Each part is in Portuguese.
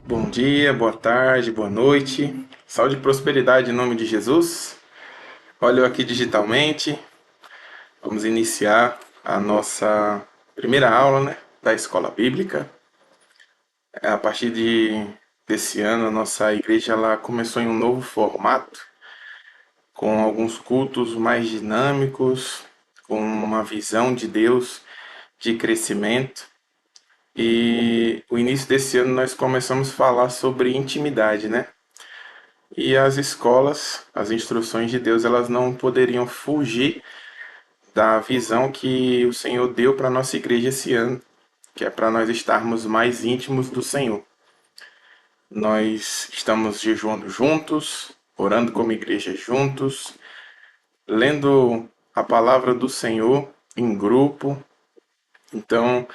Bom dia, boa tarde, boa noite. Saúde e prosperidade em nome de Jesus. Olha eu aqui digitalmente. Vamos iniciar a nossa primeira aula, né, da escola bíblica. A partir desse ano, a nossa igreja ela começou em um novo formato, com alguns cultos mais dinâmicos, com uma visão de Deus de crescimento. E o início desse ano nós começamos a falar sobre intimidade, né? E as escolas, as instruções de Deus, elas não poderiam fugir da visão que o Senhor deu para a nossa igreja esse ano, que é para nós estarmos mais íntimos do Senhor. Nós estamos jejuando juntos, orando como igreja juntos, lendo a palavra do Senhor em grupo. Então,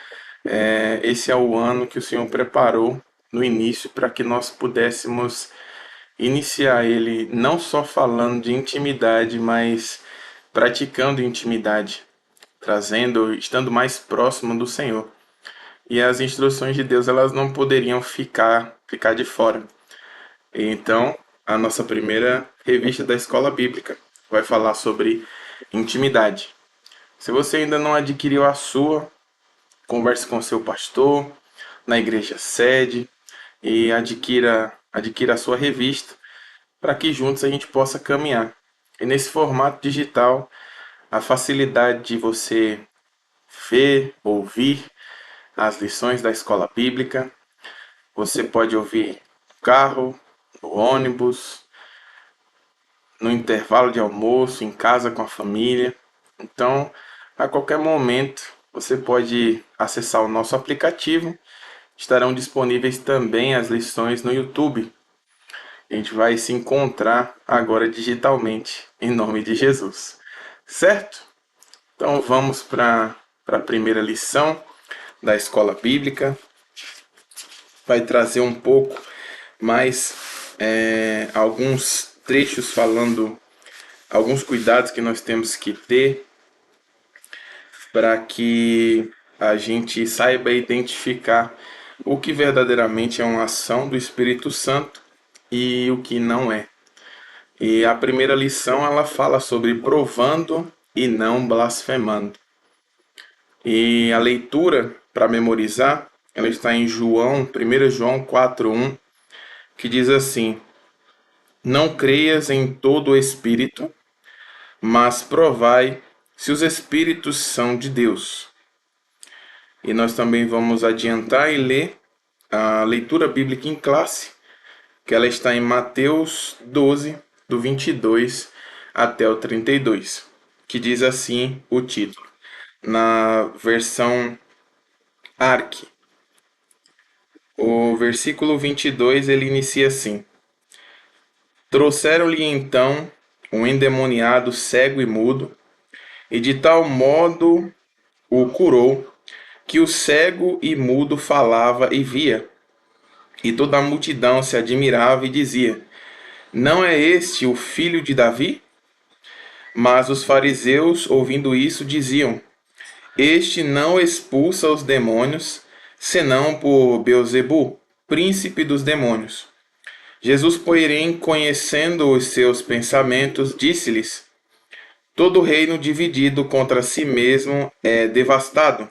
esse é o ano que o Senhor preparou no início para que nós pudéssemos iniciar ele não só falando de intimidade, mas praticando intimidade, trazendo, estando mais próximo do Senhor. E as instruções de Deus elas não poderiam ficar de fora. Então, a nossa primeira revista da Escola Bíblica vai falar sobre intimidade. Se você ainda não adquiriu a sua, converse com seu pastor na igreja sede e adquira a sua revista para que juntos a gente possa caminhar. E nesse formato digital, a facilidade de você ver, ouvir as lições da escola bíblica, você pode ouvir no carro, no ônibus, no intervalo de almoço, em casa com a família. Então, a qualquer momento, você pode acessar o nosso aplicativo. Estarão disponíveis também as lições no YouTube. A gente vai se encontrar agora digitalmente, em nome de Jesus. Certo? Então vamos para a primeira lição da escola bíblica. Vai trazer um pouco mais alguns trechos falando alguns cuidados que nós temos que ter para que a gente saiba identificar o que verdadeiramente é uma ação do Espírito Santo e o que não é. E a primeira lição ela fala sobre provando e não blasfemando. E a leitura para memorizar, ela está em João, 1 João 4:1, que diz assim: Não creias em todo o espírito, mas provai se os espíritos são de Deus. E nós também vamos adiantar e ler a leitura bíblica em classe, que ela está em Mateus 12, do 22 até o 32, que diz assim o título, na versão ARC. O versículo 22 ele inicia assim: Trouxeram-lhe então um endemoniado cego e mudo, e de tal modo o curou, que o cego e mudo falava e via. E toda a multidão se admirava e dizia: Não é este o filho de Davi? Mas os fariseus, ouvindo isso, diziam: Este não expulsa os demônios, senão por Beelzebu, príncipe dos demônios. Jesus, porém, conhecendo os seus pensamentos, disse-lhes: Todo reino dividido contra si mesmo é devastado,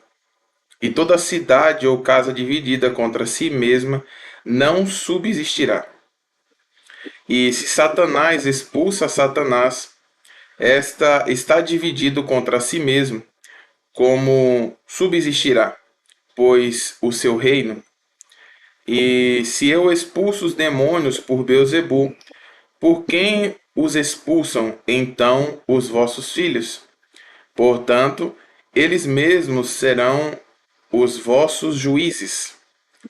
e toda cidade ou casa dividida contra si mesma não subsistirá. E se Satanás expulsa Satanás, esta está dividido contra si mesmo, como subsistirá, pois o seu reino? E se eu expulso os demônios por Beelzebu, por quem os expulsam então os vossos filhos? Portanto, eles mesmos serão os vossos juízes.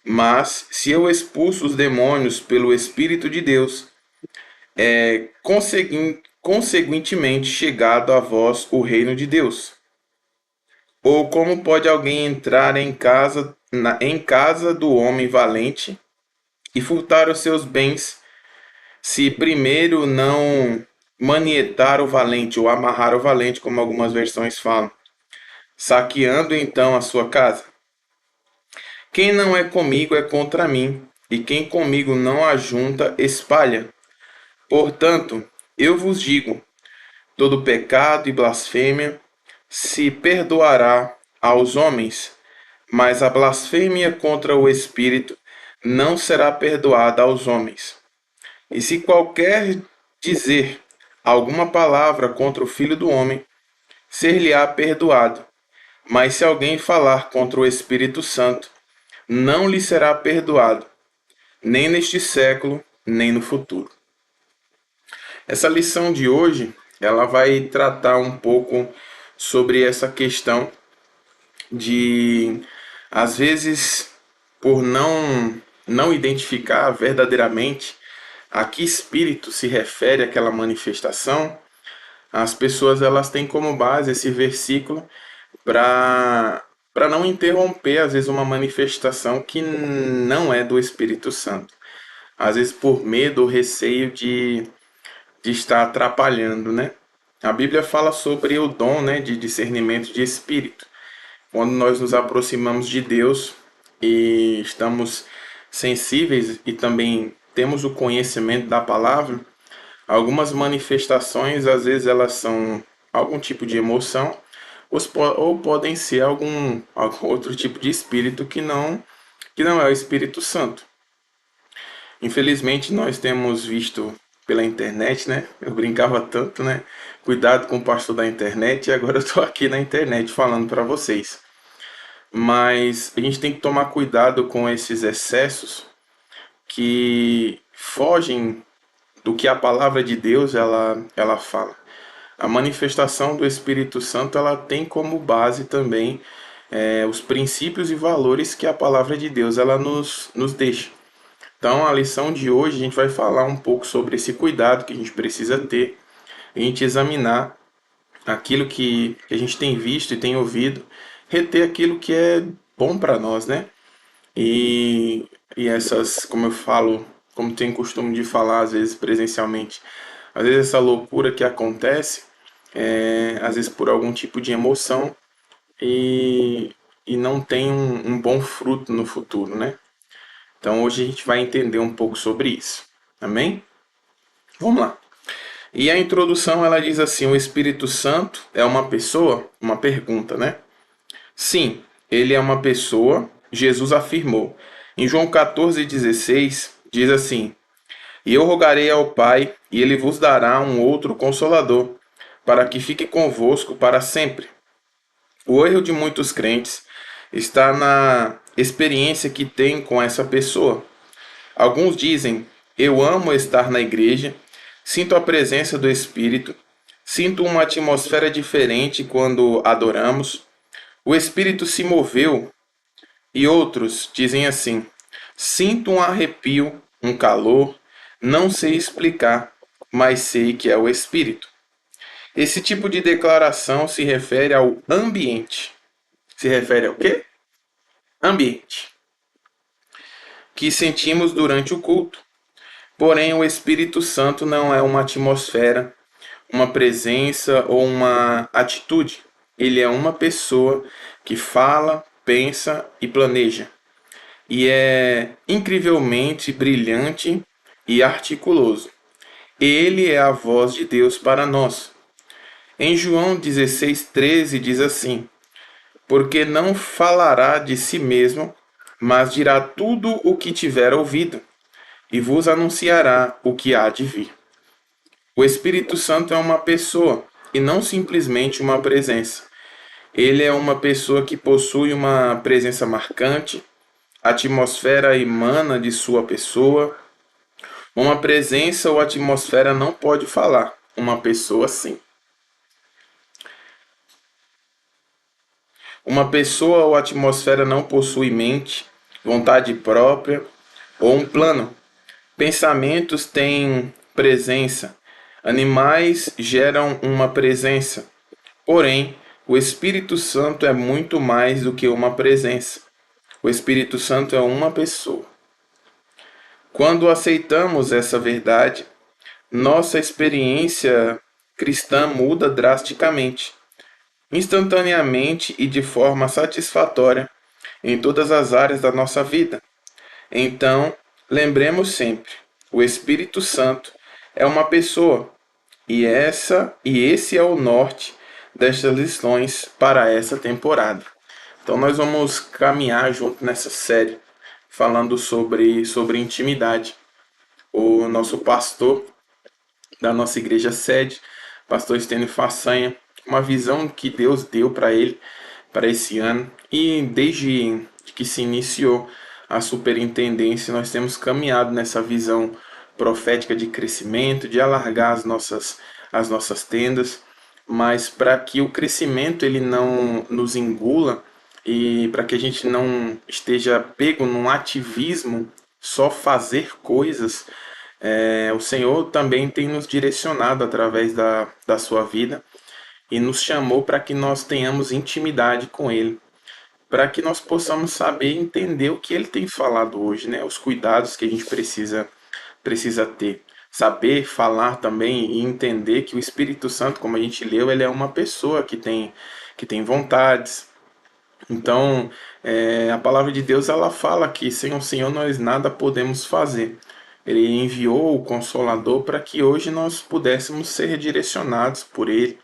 Mas se eu expulso os demônios pelo Espírito de Deus, é conseguintemente chegado a vós o reino de Deus. Ou como pode alguém entrar em casa do homem valente e furtar os seus bens, se primeiro não manietar o valente ou amarrar o valente, como algumas versões falam, saqueando então a sua casa? Quem não é comigo é contra mim, e quem comigo não ajunta, espalha. Portanto, eu vos digo: todo pecado e blasfêmia se perdoará aos homens, mas a blasfêmia contra o Espírito não será perdoada aos homens. E se qualquer dizer alguma palavra contra o Filho do Homem, ser-lhe-á perdoado. Mas se alguém falar contra o Espírito Santo, não lhe será perdoado, nem neste século, nem no futuro. Essa lição de hoje, ela vai tratar um pouco sobre essa questão de, às vezes, por não identificar verdadeiramente a que espírito se refere aquela manifestação, as pessoas elas têm como base esse versículo para não interromper, às vezes, uma manifestação que não é do Espírito Santo. Às vezes por medo ou receio de estar atrapalhando, né? A Bíblia fala sobre o dom, né, de discernimento de espírito. Quando nós nos aproximamos de Deus e estamos sensíveis e também temos o conhecimento da palavra, algumas manifestações, às vezes elas são algum tipo de emoção, ou podem ser algum outro tipo de espírito que não é o Espírito Santo. Infelizmente, nós temos visto pela internet, né? Eu brincava tanto, né? Cuidado com o pastor da internet, e agora eu estou aqui na internet falando para vocês. Mas a gente tem que tomar cuidado com esses excessos que fogem do que a palavra de Deus ela fala. A manifestação do Espírito Santo ela tem como base também os princípios e valores que a palavra de Deus ela nos deixa. Então, a lição de hoje a gente vai falar um pouco sobre esse cuidado que a gente precisa ter, a gente examinar aquilo que a gente tem visto e tem ouvido, reter aquilo que é bom para nós, né? E essas, como eu falo, como tenho costume de falar às vezes presencialmente, às vezes essa loucura que acontece, às vezes por algum tipo de emoção e não tem um bom fruto no futuro, né? Então hoje a gente vai entender um pouco sobre isso. Amém? Vamos lá. E a introdução ela diz assim: o Espírito Santo é uma pessoa? Uma pergunta, né? Sim, ele é uma pessoa, Jesus afirmou. Em João 14,16 diz assim: e eu rogarei ao Pai, e ele vos dará um outro consolador, para que fique convosco para sempre. O erro de muitos crentes está na experiência que tem com essa pessoa. Alguns dizem: eu amo estar na igreja, sinto a presença do Espírito, sinto uma atmosfera diferente quando adoramos, o Espírito se moveu. E outros dizem assim: sinto um arrepio, um calor, não sei explicar, mas sei que é o Espírito. Esse tipo de declaração se refere ao ambiente. Se refere ao quê? Ambiente. Que sentimos durante o culto. Porém, o Espírito Santo não é uma atmosfera, uma presença ou uma atitude. Ele é uma pessoa que fala, pensa e planeja. E é incrivelmente brilhante e articuloso. Ele é a voz de Deus para nós. Em João 16,13 diz assim: porque não falará de si mesmo, mas dirá tudo o que tiver ouvido, e vos anunciará o que há de vir. O Espírito Santo é uma pessoa, e não simplesmente uma presença. Ele é uma pessoa que possui uma presença marcante, a atmosfera emana de sua pessoa. Uma presença ou atmosfera não pode falar, uma pessoa sim. Uma pessoa ou atmosfera não possui mente, vontade própria ou um plano. Pensamentos têm presença. Animais geram uma presença. Porém, o Espírito Santo é muito mais do que uma presença. O Espírito Santo é uma pessoa. Quando aceitamos essa verdade, nossa experiência cristã muda drasticamente, instantaneamente e de forma satisfatória em todas as áreas da nossa vida. Então, Lembremos sempre, o Espírito Santo é uma pessoa e esse é o norte destas lições para essa temporada. Então nós vamos caminhar junto nessa série falando sobre intimidade. O nosso pastor da nossa igreja sede, pastor Estênio Façanha, uma visão que Deus deu para ele para esse ano e desde que se iniciou a superintendência nós temos caminhado nessa visão profética de crescimento, de alargar as nossas tendas, mas para que o crescimento ele não nos engula e para que a gente não esteja pego num ativismo, só fazer coisas, o Senhor também tem nos direcionado através da sua vida e nos chamou para que nós tenhamos intimidade com Ele, para que nós possamos saber e entender o que Ele tem falado hoje, né? Os cuidados que a gente precisa ter. Saber falar também e entender que o Espírito Santo, como a gente leu, ele é uma pessoa que tem vontades. Então, a palavra de Deus ela fala que sem o Senhor nós nada podemos fazer. Ele enviou o Consolador para que hoje nós pudéssemos ser direcionados por Ele,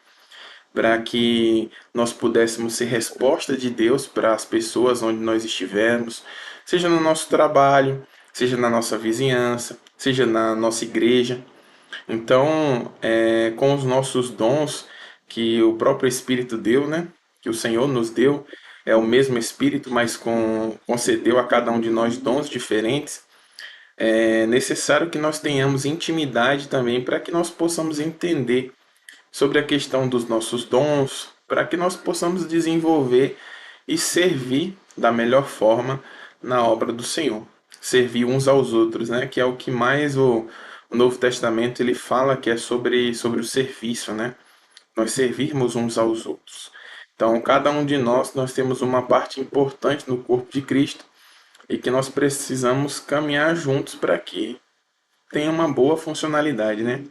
para que nós pudéssemos ser resposta de Deus para as pessoas onde nós estivermos, seja no nosso trabalho, seja na nossa vizinhança, seja na nossa igreja. Então, com os nossos dons que o próprio Espírito deu, né? Que o Senhor nos deu, é o mesmo Espírito, mas concedeu a cada um de nós dons diferentes. É necessário que nós tenhamos intimidade também para que nós possamos entender sobre a questão dos nossos dons, para que nós possamos desenvolver e servir da melhor forma na obra do Senhor. Servir uns aos outros, né? Que é o que mais o Novo Testamento ele fala que é sobre o serviço, né? Nós servirmos uns aos outros. Então, cada um de nós temos uma parte importante no corpo de Cristo e que nós precisamos caminhar juntos para que tenha uma boa funcionalidade, né?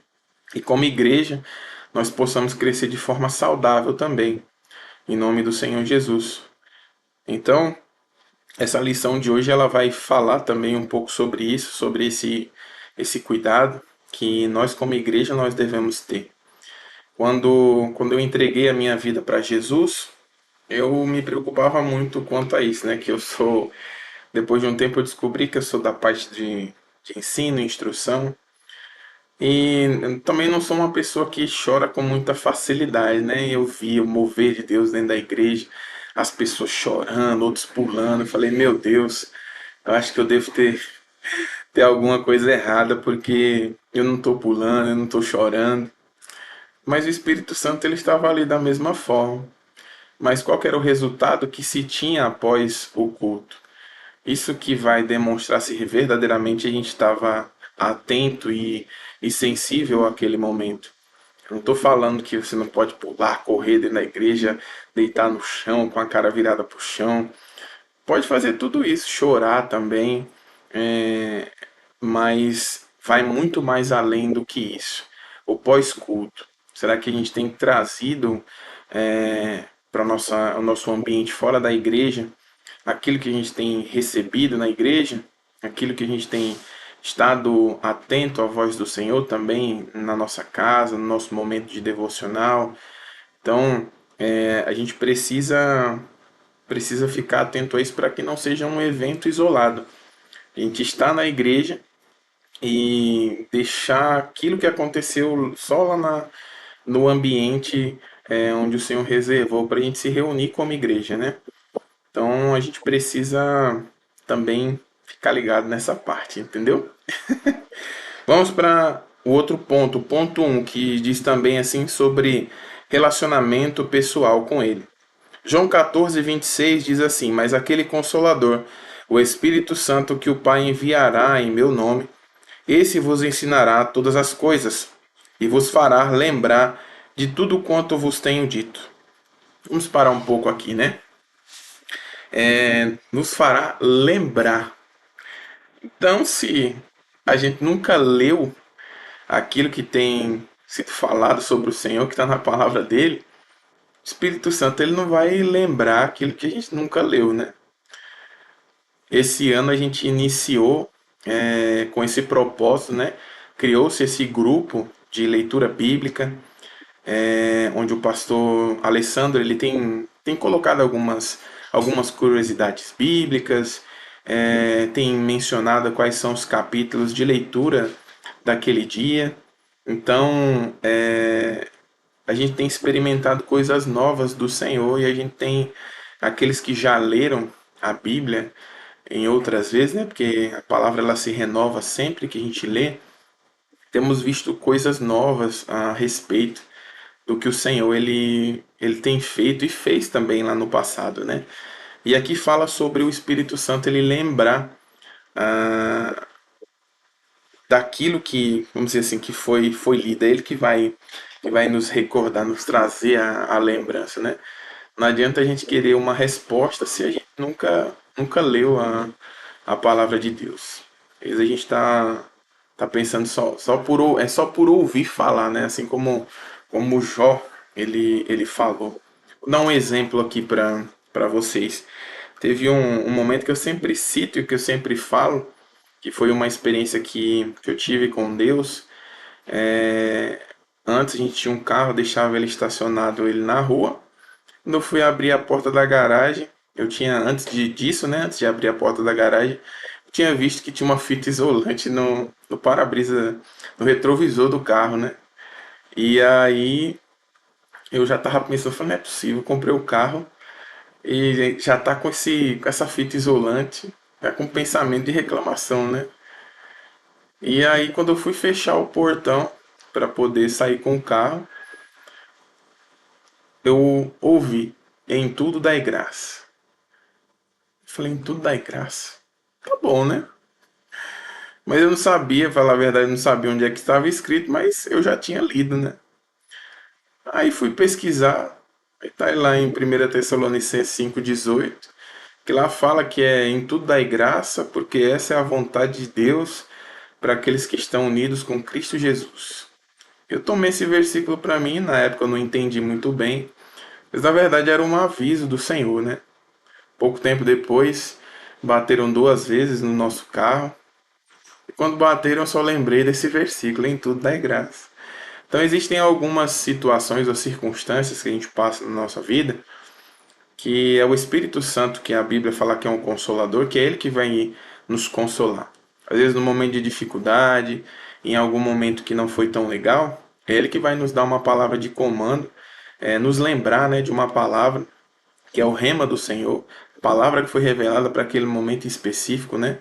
E como igreja, nós possamos crescer de forma saudável também, em nome do Senhor Jesus. Então, essa lição de hoje ela vai falar também um pouco sobre isso, sobre esse cuidado que nós como igreja nós devemos ter. Quando eu entreguei a minha vida para Jesus, eu me preocupava muito quanto a isso, né? Que eu sou, depois de um tempo eu descobri que eu sou da parte de ensino, instrução, e eu também não sou uma pessoa que chora com muita facilidade, né? Eu vi o mover de Deus dentro da igreja, as pessoas chorando, outros pulando. Eu falei, meu Deus, eu acho que eu devo ter alguma coisa errada, porque eu não estou pulando, eu não estou chorando. Mas o Espírito Santo ele estava ali da mesma forma. Mas qual que era o resultado que se tinha após o culto? Isso que vai demonstrar se verdadeiramente a gente estava atento e sensível àquele momento. Eu não estou falando que você não pode pular, correr dentro da igreja, deitar no chão com a cara virada para o chão. Pode fazer tudo isso, chorar também, é, mas vai muito mais além do que isso. O pós-culto. Será que a gente tem trazido para o nosso ambiente fora da igreja aquilo que a gente tem recebido na igreja, aquilo que a gente tem estado atento à voz do Senhor também na nossa casa, no nosso momento de devocional? Então, a gente precisa ficar atento a isso para que não seja um evento isolado. A gente está na igreja e deixar aquilo que aconteceu só lá no ambiente onde o Senhor reservou para a gente se reunir como igreja, né? Então a gente precisa também ficar ligado nessa parte, entendeu? Vamos para o outro ponto, o ponto um que diz também assim sobre relacionamento pessoal com Ele. João 14:26 diz assim: Mas aquele Consolador, o Espírito Santo que o Pai enviará em meu nome, esse vos ensinará todas as coisas e vos fará lembrar de tudo quanto vos tenho dito. Vamos parar um pouco aqui, né? Nos fará lembrar. Então, se a gente nunca leu aquilo que tem sido falado sobre o Senhor, que está na palavra dele, o Espírito Santo ele não vai lembrar aquilo que a gente nunca leu, né? Esse ano a gente iniciou com esse propósito, né? Criou-se esse grupo de leitura bíblica, onde o pastor Alessandro ele tem colocado algumas curiosidades bíblicas, tem mencionado quais são os capítulos de leitura daquele dia. Então, a gente tem experimentado coisas novas do Senhor e a gente tem aqueles que já leram a Bíblia em outras vezes, né? Porque a palavra ela se renova sempre que a gente lê. Temos visto coisas novas a respeito do que o Senhor ele tem feito e fez também lá no passado, né? E aqui fala sobre o Espírito Santo ele lembrar ah, daquilo que, vamos dizer assim, que foi lido. É ele que vai nos recordar, nos trazer a lembrança, né? Não adianta a gente querer uma resposta se a gente nunca leu a palavra de Deus. Às vezes a gente tá pensando só por ouvir falar, né? Assim como Jó ele falou. Vou dar um exemplo aqui para vocês. Teve um momento que eu sempre cito e que eu sempre falo, que foi uma experiência que eu tive com Deus. Antes a gente tinha um carro, deixava ele estacionado ele na rua. Quando eu fui abrir a porta da garagem, eu tinha, disso, né, antes de abrir a porta da garagem, eu tinha visto que tinha uma fita isolante no para-brisa, no retrovisor do carro, né? E aí eu já tava pensando, falei, não é possível, eu comprei o carro e já tá com essa fita isolante, já com pensamento de reclamação, né? E aí quando eu fui fechar o portão para poder sair com o carro, eu ouvi em tudo dai graça. Falei, em tudo dai graça. Tá bom, né? Mas eu não sabia, falar a verdade, eu não sabia onde é que estava escrito, mas eu já tinha lido, né? Aí fui pesquisar, aí tá lá em 1 Tessalonicenses 5,18, que lá fala que é em tudo dai graça, porque essa é a vontade de Deus para aqueles que estão unidos com Cristo Jesus. Eu tomei esse versículo para mim, na época eu não entendi muito bem, mas na verdade era um aviso do Senhor, né? Pouco tempo depois, bateram 2 vezes no nosso carro, e quando bateram eu só lembrei desse versículo, em tudo dai graça. Então existem algumas situações ou circunstâncias que a gente passa na nossa vida que é o Espírito Santo que a Bíblia fala que é um consolador, que é ele que vai nos consolar. Às vezes no momento de dificuldade, em algum momento que não foi tão legal, é ele que vai nos dar uma palavra de comando, nos lembrar, né, de uma palavra que é o rema do Senhor, palavra que foi revelada para aquele momento específico, né,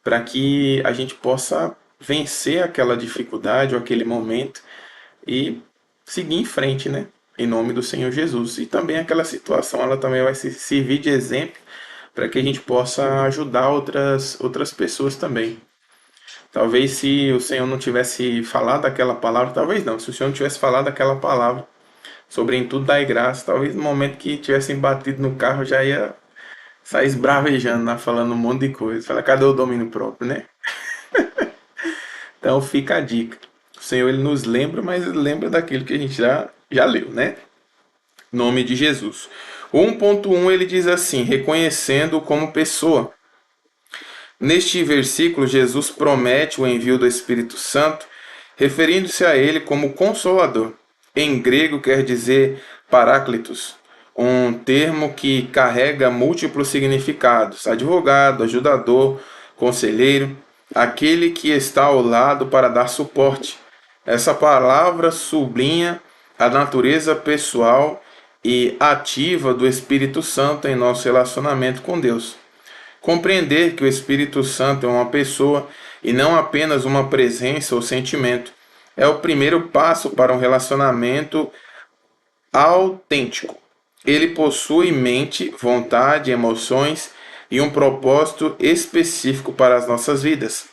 para que a gente possa vencer aquela dificuldade ou aquele momento e seguir em frente, né? Em nome do Senhor Jesus. E também aquela situação, ela também vai servir de exemplo para que a gente possa ajudar outras pessoas também. Talvez se o Senhor não tivesse falado aquela palavra, talvez não, se o Senhor não tivesse falado aquela palavra sobre em tudo dar graça, talvez no momento que tivessem batido no carro já ia sair esbravejando, né? Falando um monte de coisa. Fala, cadê o domínio próprio, né? Então fica a dica. O Senhor ele nos lembra, mas ele lembra daquilo que a gente já leu, né? Nome de Jesus. O 1.1 ele diz assim: reconhecendo-o como pessoa. Neste versículo, Jesus promete o envio do Espírito Santo, referindo-se a ele como Consolador. Em grego quer dizer Paráclitos, um termo que carrega múltiplos significados: advogado, ajudador, conselheiro, aquele que está ao lado para dar suporte. Essa palavra sublinha a natureza pessoal e ativa do Espírito Santo em nosso relacionamento com Deus. Compreender que o Espírito Santo é uma pessoa e não apenas uma presença ou sentimento é o primeiro passo para um relacionamento autêntico. Ele possui mente, vontade, emoções e um propósito específico para as nossas vidas.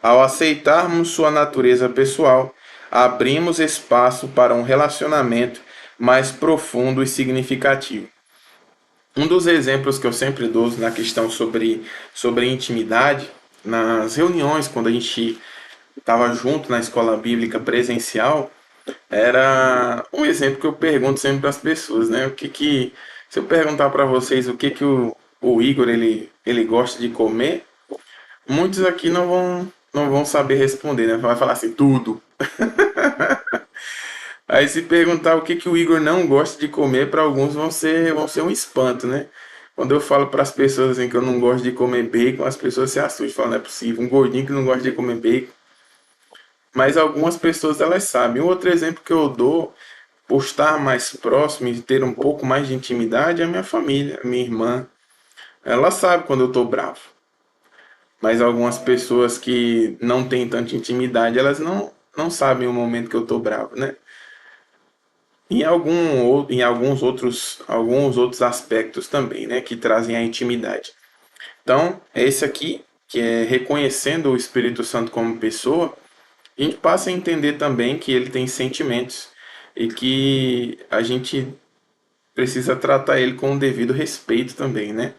Ao aceitarmos sua natureza pessoal, abrimos espaço para um relacionamento mais profundo e significativo. Um dos exemplos que eu sempre dou na questão sobre intimidade, nas reuniões, quando a gente estava junto na escola bíblica presencial, era um exemplo que eu pergunto sempre para as pessoas, né? Se eu perguntar para vocês o que o Igor ele gosta de comer, Muitos aqui não vão saber responder, né? Vai falar assim, tudo. Aí se perguntar o que que o Igor não gosta de comer, para alguns vão ser um espanto, né? Quando eu falo para as pessoas assim que eu não gosto de comer bacon, as pessoas se assustam, falam, não é possível, um gordinho que não gosta de comer bacon. Mas algumas pessoas elas sabem. Um outro exemplo que eu dou, por estar mais próximo e ter um pouco mais de intimidade, é a minha família, a minha irmã. Ela sabe quando eu tô bravo. Mas algumas pessoas que não têm tanta intimidade, elas não sabem o momento que eu tô bravo, né? Em alguns outros aspectos também, né, que trazem a intimidade. Então, é esse aqui, que é reconhecendo o Espírito Santo como pessoa, a gente passa a entender também que ele tem sentimentos e que a gente precisa tratar ele com o devido respeito também, né?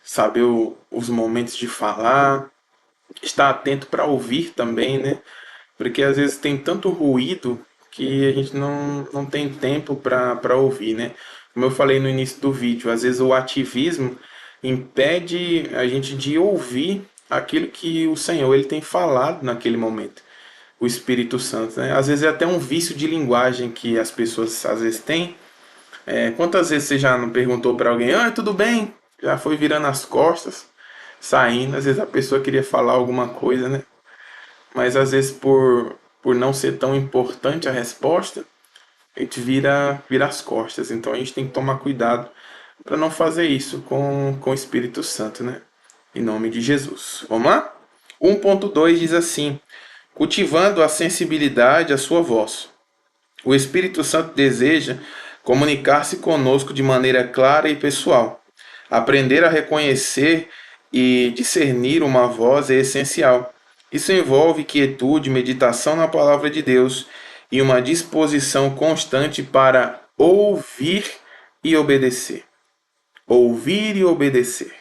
Saber os momentos de falar, estar atento para ouvir também, né? Porque às vezes tem tanto ruído que a gente não tem tempo para ouvir, né? Como eu falei no início do vídeo, às vezes o ativismo impede a gente de ouvir aquilo que o Senhor ele tem falado naquele momento. O Espírito Santo, né? Às vezes é até um vício de linguagem que as pessoas às vezes têm. Quantas vezes você já não perguntou para alguém, ah, tudo bem? Já foi virando as costas, saindo. Às vezes a pessoa queria falar alguma coisa, né? Mas às vezes por não ser tão importante a resposta, a gente vira as costas. Então a gente tem que tomar cuidado para não fazer isso com o Espírito Santo, né? Em nome de Jesus. Vamos lá? 1.2 diz assim: cultivando a sensibilidade à sua voz. O Espírito Santo deseja comunicar-se conosco de maneira clara e pessoal. Aprender a reconhecer e discernir uma voz é essencial. Isso envolve quietude, meditação na palavra de Deus e uma disposição constante para ouvir e obedecer. Ouvir e obedecer.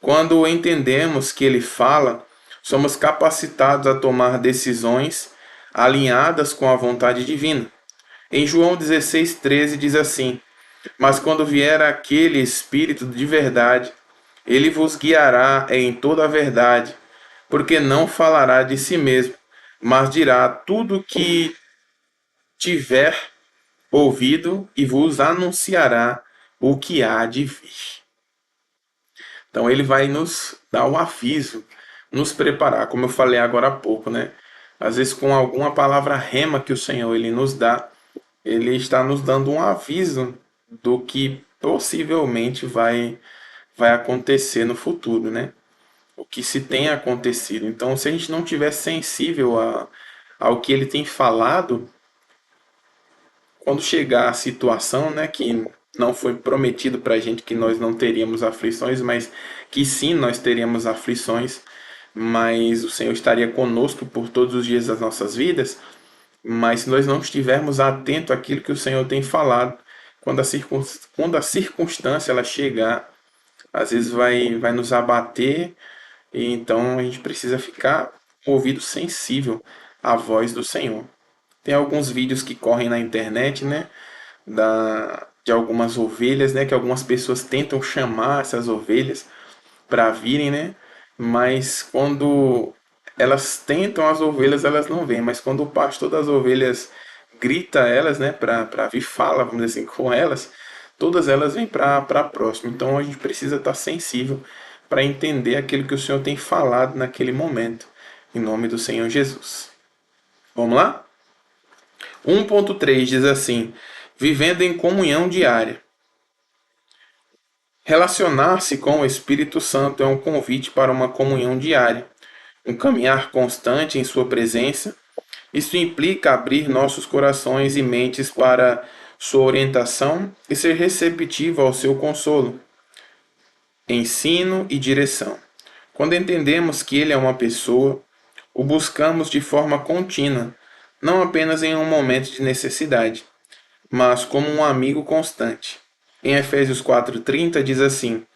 Quando entendemos que Ele fala, somos capacitados a tomar decisões alinhadas com a vontade divina. Em João 16,13 diz assim: mas quando vier aquele Espírito de verdade, ele vos guiará em toda a verdade, porque não falará de si mesmo, mas dirá tudo o que tiver ouvido e vos anunciará o que há de vir. Então ele vai nos dar o aviso, nos preparar, como eu falei agora há pouco, né? Às vezes com alguma palavra rema que o Senhor ele nos dá, ele está nos dando um aviso do que possivelmente vai acontecer no futuro, né? O que se tem acontecido. Então, se a gente não tiver sensível ao que ele tem falado, quando chegar a situação, né, que não foi prometido para a gente que nós não teríamos aflições, mas que sim nós teríamos aflições, mas o Senhor estaria conosco por todos os dias das nossas vidas. Mas se nós não estivermos atentos àquilo que o Senhor tem falado, quando a circunstância ela chegar, às vezes vai nos abater, e então a gente precisa ficar com o ouvido sensível à voz do Senhor. Tem alguns vídeos que correm na internet, né, de algumas ovelhas, né, que algumas pessoas tentam chamar essas ovelhas para virem, né? Mas quando elas tentam as ovelhas, elas não vêm. Mas quando o pastor das ovelhas grita elas, né, para vir fala, vamos dizer assim, com elas, todas elas vêm para próximo. Então a gente precisa estar sensível para entender aquilo que o Senhor tem falado naquele momento, em nome do Senhor Jesus. Vamos lá? 1.3 diz assim: vivendo em comunhão diária. Relacionar-se com o Espírito Santo é um convite para uma comunhão diária, um caminhar constante em Sua presença. Isso implica abrir nossos corações e mentes para Sua orientação e ser receptivo ao seu consolo, ensino e direção. Quando entendemos que Ele é uma pessoa, o buscamos de forma contínua, não apenas em um momento de necessidade, mas como um amigo constante. Em Efésios 4:30 diz assim: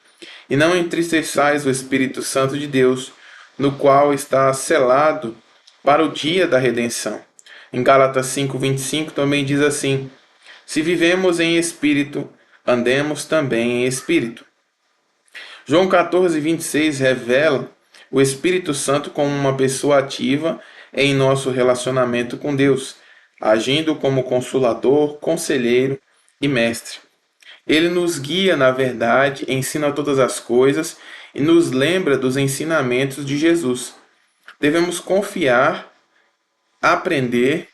e não entristeçais o Espírito Santo de Deus, no qual está selado para o dia da redenção. Em Gálatas 5:25 também diz assim: se vivemos em espírito, andemos também em espírito. João 14:26 revela o Espírito Santo como uma pessoa ativa em nosso relacionamento com Deus, agindo como consolador, conselheiro e mestre. Ele nos guia na verdade, ensina todas as coisas e nos lembra dos ensinamentos de Jesus. Devemos confiar, aprender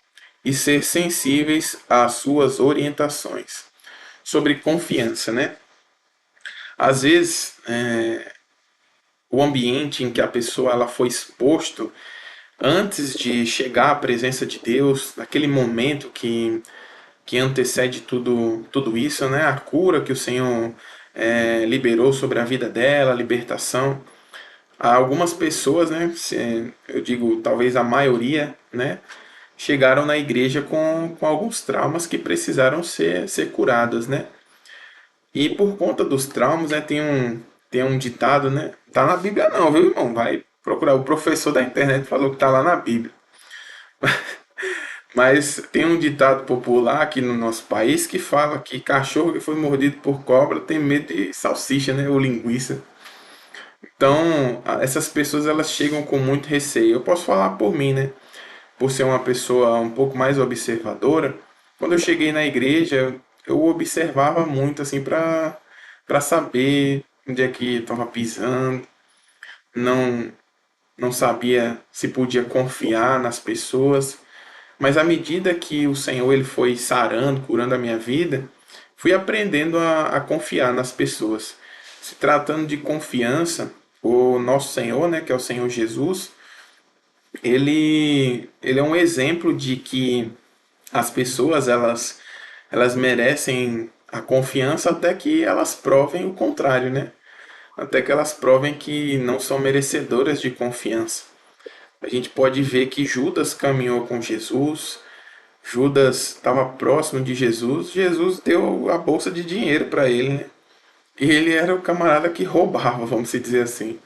e ser sensíveis às suas orientações. Sobre confiança, né? Às vezes, o ambiente em que a pessoa ela foi exposto antes de chegar à presença de Deus, naquele momento que antecede tudo isso, né? A cura que o Senhor liberou sobre a vida dela, a libertação. Algumas pessoas, né? Eu digo talvez a maioria, né? Chegaram na igreja com alguns traumas que precisaram ser curados, né? E por conta dos traumas, né? Tem um ditado, né? Tá na Bíblia não, viu, irmão? Vai procurar. O professor da internet falou que tá lá na Bíblia. Mas tem um ditado popular aqui no nosso país que fala que cachorro que foi mordido por cobra tem medo de salsicha, né? Ou linguiça. Então, essas pessoas elas chegam com muito receio. Eu posso falar por mim, né? Por ser uma pessoa um pouco mais observadora. Quando eu cheguei na igreja, eu observava muito assim para saber onde é que estava pisando. Não não sabia se podia confiar nas pessoas. Mas à medida que o Senhor ele foi sarando, curando a minha vida, fui aprendendo a confiar nas pessoas. Se tratando de confiança, o nosso Senhor, né, que é o Senhor Jesus, ele é um exemplo de que as pessoas elas merecem a confiança até que elas provem o contrário, né? Até que elas provem que não são merecedoras de confiança. A gente pode ver que Judas caminhou com Jesus, Judas estava próximo de Jesus, Jesus deu a bolsa de dinheiro para ele, né? E ele era o camarada que roubava, vamos dizer assim.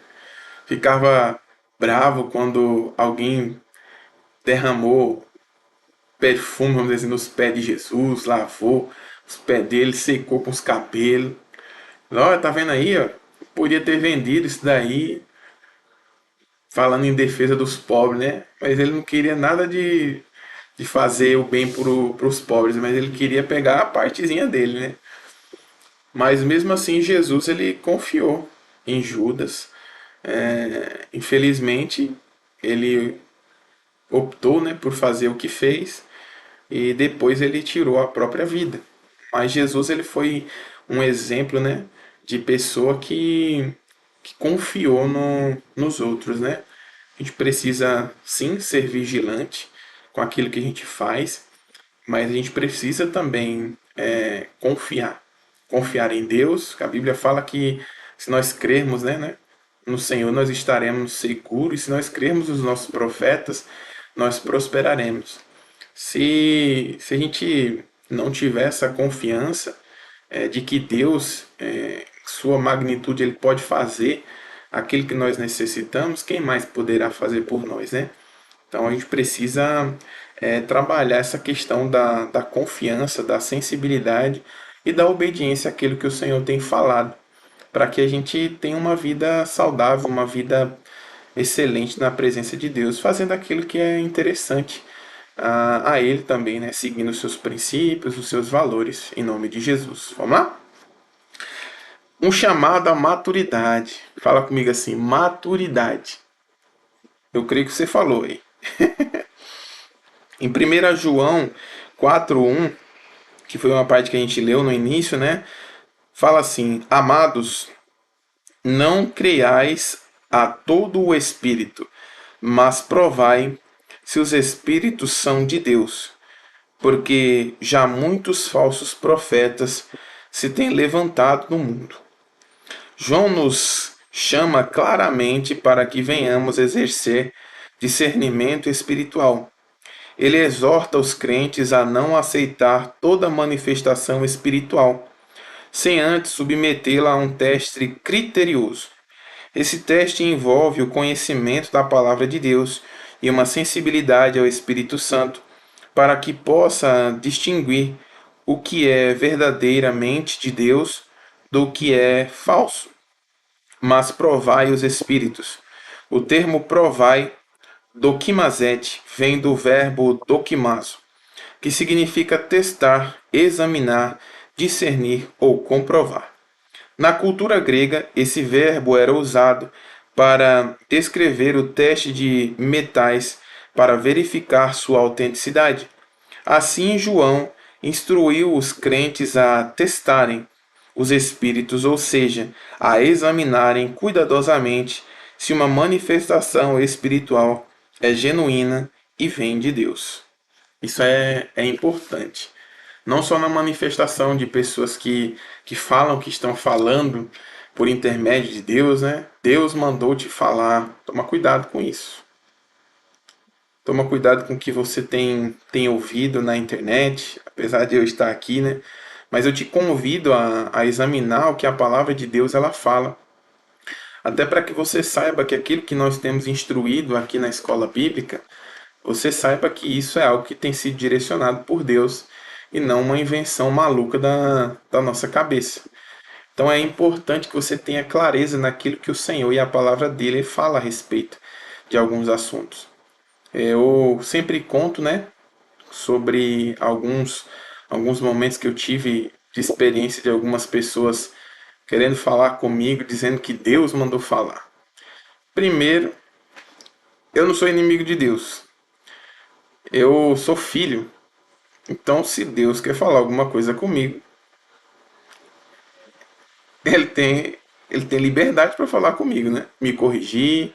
Ficava bravo quando alguém derramou perfume, vamos dizer assim, nos pés de Jesus, lavou os pés dele, secou com os cabelos. Olha, tá vendo aí, ó? Podia ter vendido isso daí, falando em defesa dos pobres, né? Mas ele não queria nada de fazer o bem para os pobres, mas ele queria pegar a partezinha dele, né? Mas mesmo assim, Jesus ele confiou em Judas. Infelizmente, ele optou, né, por fazer o que fez e depois ele tirou a própria vida. Mas Jesus ele foi um exemplo, né, de pessoa que confiou nos outros, né? A gente precisa sim ser vigilante com aquilo que a gente faz, mas a gente precisa também confiar. Confiar em Deus, que a Bíblia fala que se nós crermos, né, no Senhor, nós estaremos seguros, e se nós crermos nos nossos profetas, nós prosperaremos. Se a gente não tiver essa confiança de que Deus, sua magnitude, ele pode fazer aquilo que nós necessitamos, quem mais poderá fazer por nós, né? Então a gente precisa trabalhar essa questão da confiança, da sensibilidade e da obediência àquilo que o Senhor tem falado, para que a gente tenha uma vida saudável, uma vida excelente na presença de Deus, fazendo aquilo que é interessante a Ele também, né? Seguindo os seus princípios, os seus valores, em nome de Jesus. Vamos lá? Um chamado à maturidade. Fala comigo assim, maturidade. Eu creio que você falou aí. Em 1 João 4:1, que foi uma parte que a gente leu no início, né? Fala assim: Amados, não creiais a todo o espírito, mas provai se os espíritos são de Deus, porque já muitos falsos profetas se têm levantado no mundo. João nos chama claramente para que venhamos exercer discernimento espiritual. Ele exorta os crentes a não aceitar toda manifestação espiritual, sem antes submetê-la a um teste criterioso. Esse teste envolve o conhecimento da palavra de Deus e uma sensibilidade ao Espírito Santo, para que possa distinguir o que é verdadeiramente de Deus do que é falso. mas provai os espíritos. O termo provai, dokimazete, vem do verbo dokimazo, que significa testar, examinar, discernir ou comprovar. Na cultura grega, esse verbo era usado para descrever o teste de metais para verificar sua autenticidade. Assim, João instruiu os crentes a testarem os espíritos, ou seja, a examinarem cuidadosamente se uma manifestação espiritual é genuína e vem de Deus. Isso é importante. Não só na manifestação de pessoas que falam que estão falando por intermédio de Deus, né? Deus mandou te falar. Toma cuidado com isso. Toma cuidado com o que você tem ouvido na internet, apesar de eu estar aqui, né? Mas eu te convido a examinar o que a palavra de Deus ela fala. Até para que você saiba que aquilo que nós temos instruído aqui na escola bíblica, você saiba que isso é algo que tem sido direcionado por Deus e não uma invenção maluca da nossa cabeça. Então é importante que você tenha clareza naquilo que o Senhor e a palavra dele fala a respeito de alguns assuntos. Eu sempre conto, né, sobre alguns momentos que eu tive de experiência de algumas pessoas querendo falar comigo, dizendo que Deus mandou falar. Primeiro, eu não sou inimigo de Deus. Eu sou filho. Então, se Deus quer falar alguma coisa comigo, ele tem, ele tem liberdade para falar comigo, né? Me corrigir,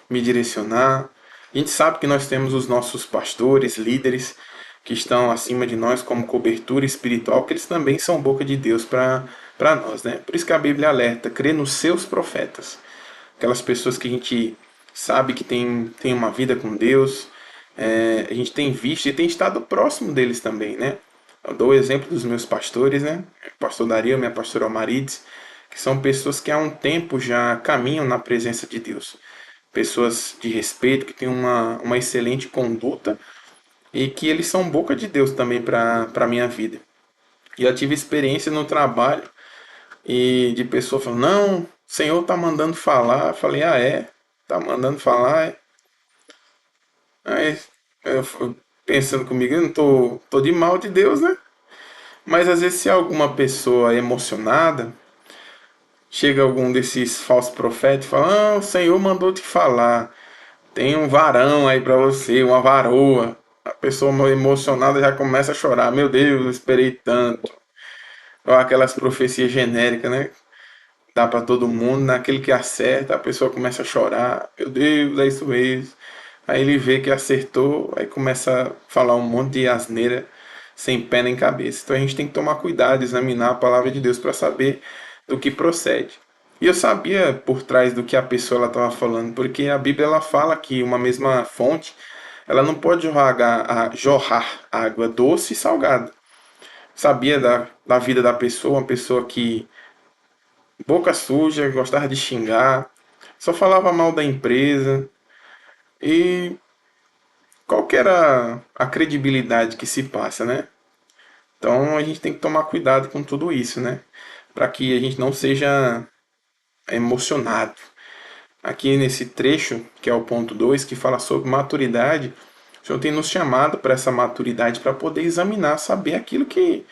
me direcionar. A gente sabe que nós temos os nossos pastores, líderes, que estão acima de nós como cobertura espiritual, que eles também são boca de Deus para nós, né? Por isso que a Bíblia alerta, crê nos seus profetas. Aquelas pessoas que a gente sabe que tem uma vida com Deus, a gente tem visto e tem estado próximo deles também, né? Eu dou o exemplo dos meus pastores, né? Pastor Dario, minha pastora Almarides, que são pessoas que há um tempo já caminham na presença de Deus. Pessoas de respeito, que têm uma excelente conduta e que eles são boca de Deus também para a minha vida. E eu tive experiência no trabalho e de pessoa falando, não, o Senhor tá mandando falar. Eu falei, ah é? Tá mandando falar? É? Aí eu pensando comigo, eu não tô de mal de Deus, né? Mas às vezes se alguma pessoa é emocionada, chega algum desses falsos profetas e fala, ah, o Senhor mandou te falar. Tem um varão aí pra você, uma varoa. A pessoa emocionada já começa a chorar. Meu Deus, eu esperei tanto. Ou aquelas profecias genéricas, né? Dá pra todo mundo, naquele que acerta, a pessoa começa a chorar. Meu Deus, é isso mesmo. Aí ele vê que acertou, aí começa a falar um monte de asneira sem pé nem cabeça. Então a gente tem que tomar cuidado, examinar a palavra de Deus para saber do que procede. E eu sabia por trás do que a pessoa estava falando, porque a Bíblia ela fala que uma mesma fonte ela não pode jorrar água doce e salgada. Sabia da vida da pessoa, uma pessoa que boca suja, gostava de xingar, só falava mal da empresa. E qual que era a credibilidade que se passa, né? Então a gente tem que tomar cuidado com tudo isso, né? Para que a gente não seja emocionado. Aqui nesse trecho, que é o ponto 2 que fala sobre maturidade, o Senhor tem nos chamado para essa maturidade para poder examinar, saber aquilo que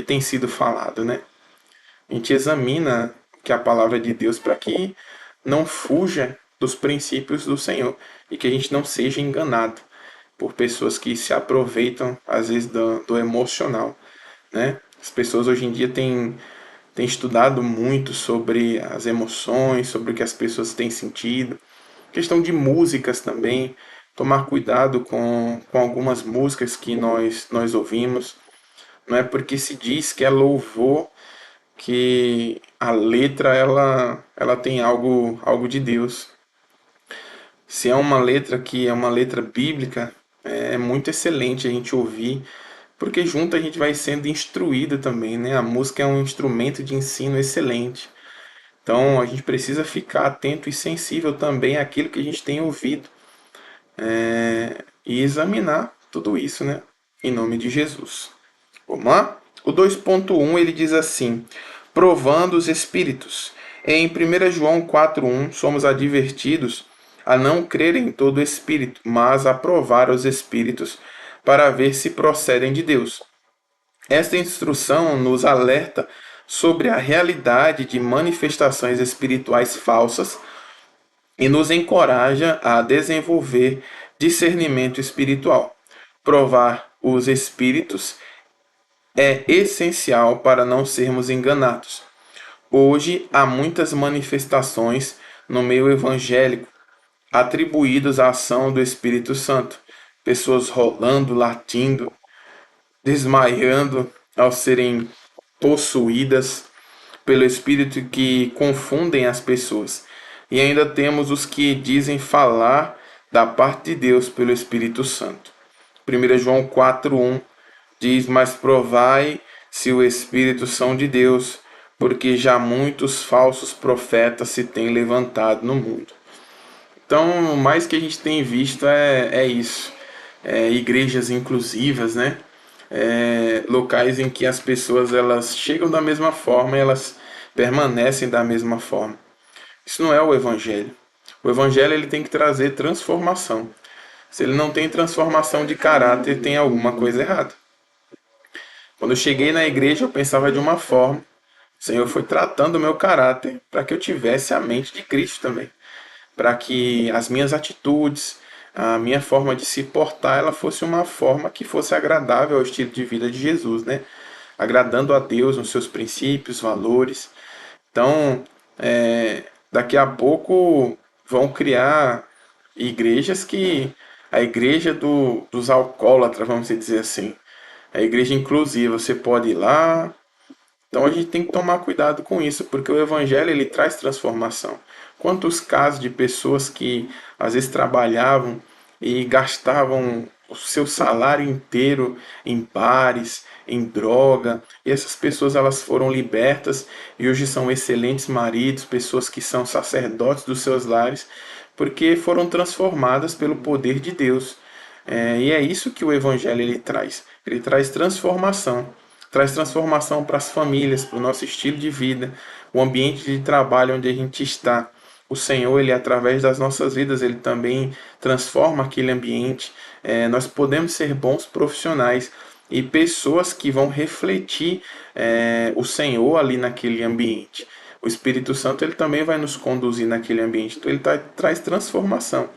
tem sido falado, né? A gente examina que a palavra de Deus para que não fuja dos princípios do Senhor e que a gente não seja enganado por pessoas que se aproveitam às vezes do emocional, né? As pessoas hoje em dia têm estudado muito sobre as emoções, sobre o que as pessoas têm sentido, questão de músicas também, tomar cuidado com algumas músicas que nós ouvimos, não é porque se diz que é louvor que a letra ela tem algo de Deus. Se é uma letra que é uma letra bíblica, é muito excelente a gente ouvir, porque junto a gente vai sendo instruído também, né? A música é um instrumento de ensino excelente. Então a gente precisa ficar atento e sensível também àquilo que a gente tem ouvido, e examinar tudo isso, né? Em nome de Jesus. Vamos lá? O 2.1 ele diz assim: provando os espíritos, Em 1 João 4,1, somos advertidos a não crer em todo espírito, mas a provar os espíritos para ver se procedem de Deus. Esta instrução nos alerta sobre a realidade de manifestações espirituais falsas e nos encoraja a desenvolver discernimento espiritual. Provar os espíritos é essencial para não sermos enganados. Hoje há muitas manifestações no meio evangélico atribuídas à ação do Espírito Santo. Pessoas rolando, latindo, desmaiando ao serem possuídas pelo Espírito que confundem as pessoas. E ainda temos os que dizem falar da parte de Deus pelo Espírito Santo. 1 João 4,1 diz: Mas provai se o Espírito são de Deus, porque já muitos falsos profetas se têm levantado no mundo. Então, o mais que a gente tem visto é isso. Igrejas inclusivas, né? Locais em que as pessoas elas chegam da mesma forma e elas permanecem da mesma forma. Isso não é o Evangelho. O Evangelho ele tem que trazer transformação. Se ele não tem transformação de caráter, tem alguma coisa errada. Quando eu cheguei na igreja, eu pensava de uma forma. O Senhor foi tratando o meu caráter para que eu tivesse a mente de Cristo também. Para que as minhas atitudes, a minha forma de se portar, ela fosse uma forma que fosse agradável ao estilo de vida de Jesus, né? Agradando a Deus nos seus princípios, valores. Então, daqui a pouco vão criar igrejas que a igreja dos alcoólatras, vamos dizer assim. A igreja inclusiva, você pode ir lá. Então a gente tem que tomar cuidado com isso, porque o evangelho ele traz transformação. Quantos casos de pessoas que às vezes trabalhavam e gastavam o seu salário inteiro em bares, em droga, e essas pessoas elas foram libertas e hoje são excelentes maridos, pessoas que são sacerdotes dos seus lares, porque foram transformadas pelo poder de Deus. E é isso que o Evangelho ele traz. Ele traz transformação para as famílias, para o nosso estilo de vida, o ambiente de trabalho onde a gente está. O Senhor, ele através das nossas vidas, ele também transforma aquele ambiente. Nós podemos ser bons profissionais e pessoas que vão refletir o Senhor ali naquele ambiente. O Espírito Santo ele também vai nos conduzir naquele ambiente. Então ele traz transformação.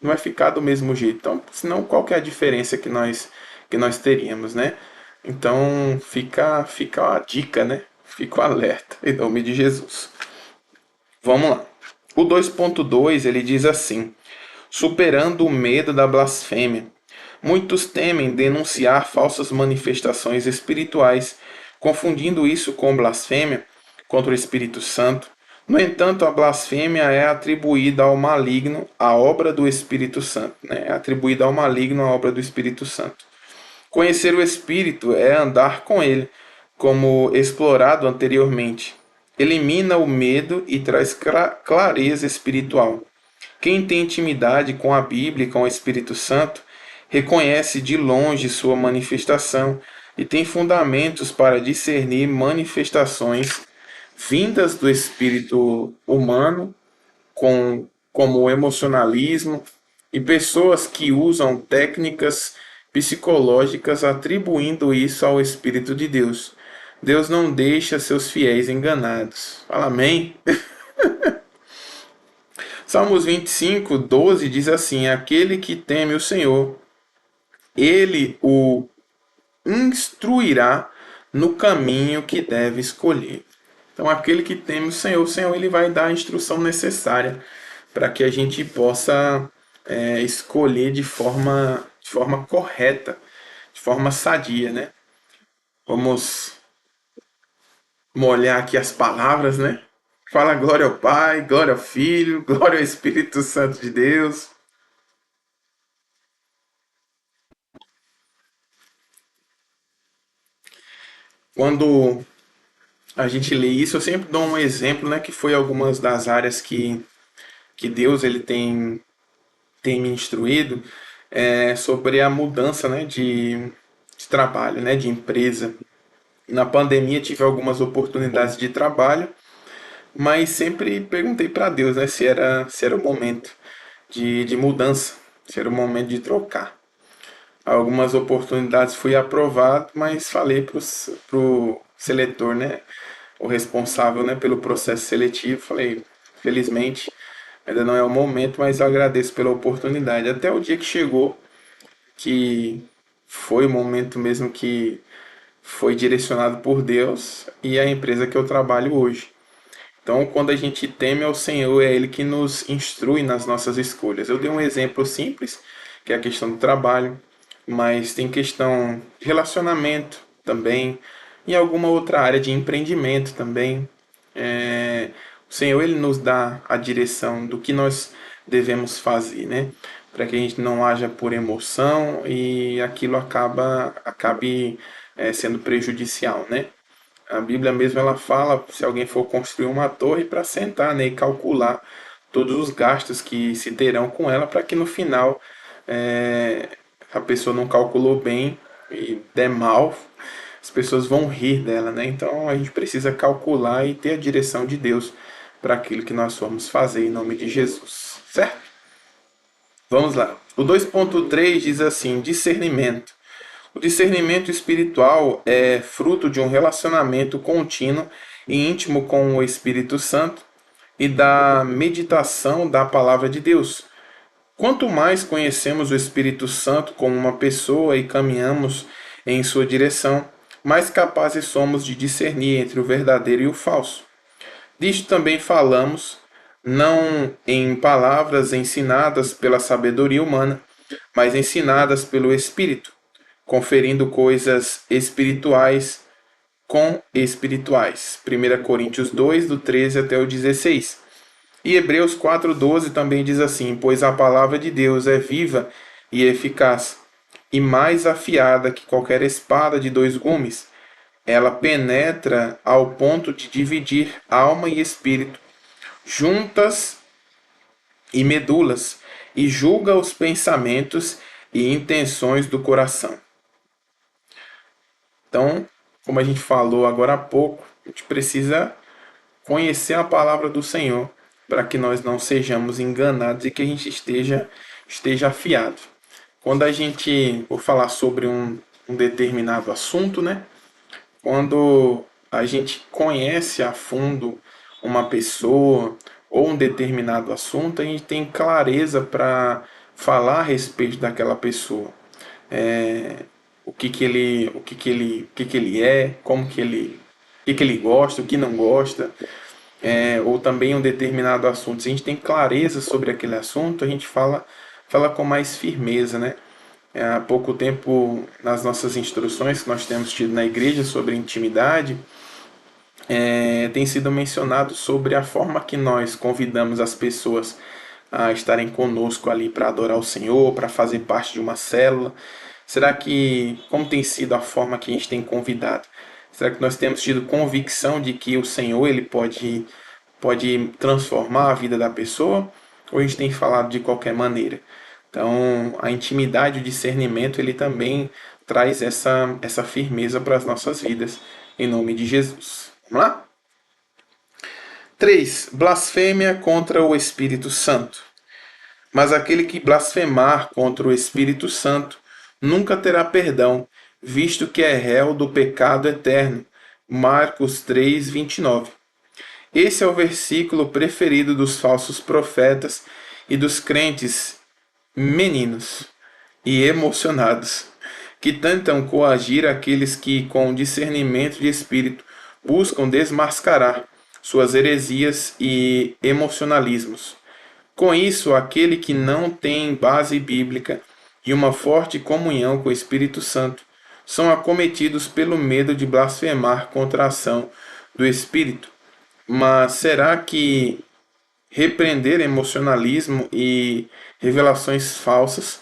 Não vai ficar do mesmo jeito. Então, senão qual que é a diferença que nós teríamos, né? Então fica a dica, né? Fica o alerta em nome de Jesus. Vamos lá. O 2.2 ele diz assim: superando o medo da blasfêmia. Muitos temem denunciar falsas manifestações espirituais, confundindo isso com blasfêmia contra o Espírito Santo. No entanto, a blasfêmia é atribuída ao maligno a obra do Espírito Santo. Né? É atribuída ao maligno a obra do Espírito Santo. Conhecer o Espírito é andar com ele, como explorado anteriormente. Elimina o medo e traz clareza espiritual. Quem tem intimidade com a Bíblia e com o Espírito Santo reconhece de longe sua manifestação e tem fundamentos para discernir manifestações vindas do espírito humano, como o emocionalismo, e pessoas que usam técnicas psicológicas atribuindo isso ao Espírito de Deus. Deus não deixa seus fiéis enganados. Fala amém. Salmos 25:12 diz assim: aquele que teme o Senhor, ele o instruirá no caminho que deve escolher. Então, aquele que teme o Senhor ele vai dar a instrução necessária para que a gente possa escolher de forma correta, de forma sadia, né? Vamos molhar aqui as palavras, né? Fala glória ao Pai, glória ao Filho, glória ao Espírito Santo de Deus. Quando a gente lê isso, eu sempre dou um exemplo, né? Que foi algumas das áreas que Deus ele tem me instruído sobre a mudança, né? De trabalho, né? De empresa. Na pandemia tive algumas oportunidades de trabalho, mas sempre perguntei para Deus, né, se era o momento de mudança, se era o momento de trocar. Algumas oportunidades fui aprovado, mas falei pro seletor, né, o responsável, né, pelo processo seletivo, falei, felizmente ainda não é o momento, mas eu agradeço pela oportunidade. Até o dia que chegou, que foi o momento mesmo que foi direcionado por Deus e a empresa que eu trabalho hoje. Então, quando a gente teme ao Senhor, é Ele que nos instrui nas nossas escolhas. Eu dei um exemplo simples, que é a questão do trabalho, mas tem questão de relacionamento também, e alguma outra área de empreendimento também. O Senhor, Ele nos dá a direção do que nós devemos fazer, né? Para que a gente não haja por emoção e aquilo acabe sendo prejudicial, né? A Bíblia mesmo ela fala se alguém for construir uma torre para sentar, né, e calcular todos os gastos que se terão com ela para que no final é, a pessoa não calculou bem e der mal, as pessoas vão rir dela, né? Então a gente precisa calcular e ter a direção de Deus para aquilo que nós formos fazer em nome de Jesus, certo? Vamos lá. O 2.3 diz assim: discernimento. O discernimento espiritual é fruto de um relacionamento contínuo e íntimo com o Espírito Santo e da meditação da palavra de Deus. Quanto mais conhecemos o Espírito Santo como uma pessoa e caminhamos em sua direção, mais capazes somos de discernir entre o verdadeiro e o falso. Disto também falamos, não em palavras ensinadas pela sabedoria humana, mas ensinadas pelo Espírito, conferindo coisas espirituais com espirituais. 1 Coríntios 2, do 13 até o 16. E Hebreus 4,12 também diz assim: pois a palavra de Deus é viva e eficaz, e mais afiada que qualquer espada de dois gumes. Ela penetra ao ponto de dividir alma e espírito, juntas e medulas, e julga os pensamentos e intenções do coração. Então, como a gente falou agora há pouco, a gente precisa conhecer a palavra do Senhor para que nós não sejamos enganados e que a gente esteja afiado. Quando a gente for falar sobre um determinado assunto, né? Quando a gente conhece a fundo uma pessoa ou um determinado assunto, a gente tem clareza para falar a respeito daquela pessoa. O que que ele é, o que que ele gosta, o que não gosta, ou também um determinado assunto. Se a gente tem clareza sobre aquele assunto, a gente fala com mais firmeza, né? Há pouco tempo, nas nossas instruções que nós temos tido na igreja sobre intimidade, tem sido mencionado sobre a forma que nós convidamos as pessoas a estarem conosco ali para adorar o Senhor, para fazer parte de uma célula. Será que, como tem sido a forma que a gente tem convidado? Será que nós temos tido convicção de que o Senhor ele pode transformar a vida da pessoa? Ou a gente tem falado de qualquer maneira? Então, a intimidade, o discernimento, ele também traz essa firmeza para as nossas vidas, em nome de Jesus. Vamos lá? 3. Blasfêmia contra o Espírito Santo. Mas aquele que blasfemar contra o Espírito Santo nunca terá perdão, visto que é réu do pecado eterno. Marcos 3, 29. Esse é o versículo preferido dos falsos profetas e dos crentes meninos e emocionados, que tentam coagir aqueles que, com discernimento de espírito, buscam desmascarar suas heresias e emocionalismos. Com isso, aquele que não tem base bíblica e uma forte comunhão com o Espírito Santo são acometidos pelo medo de blasfemar contra a ação do Espírito. Mas será que repreender emocionalismo e revelações falsas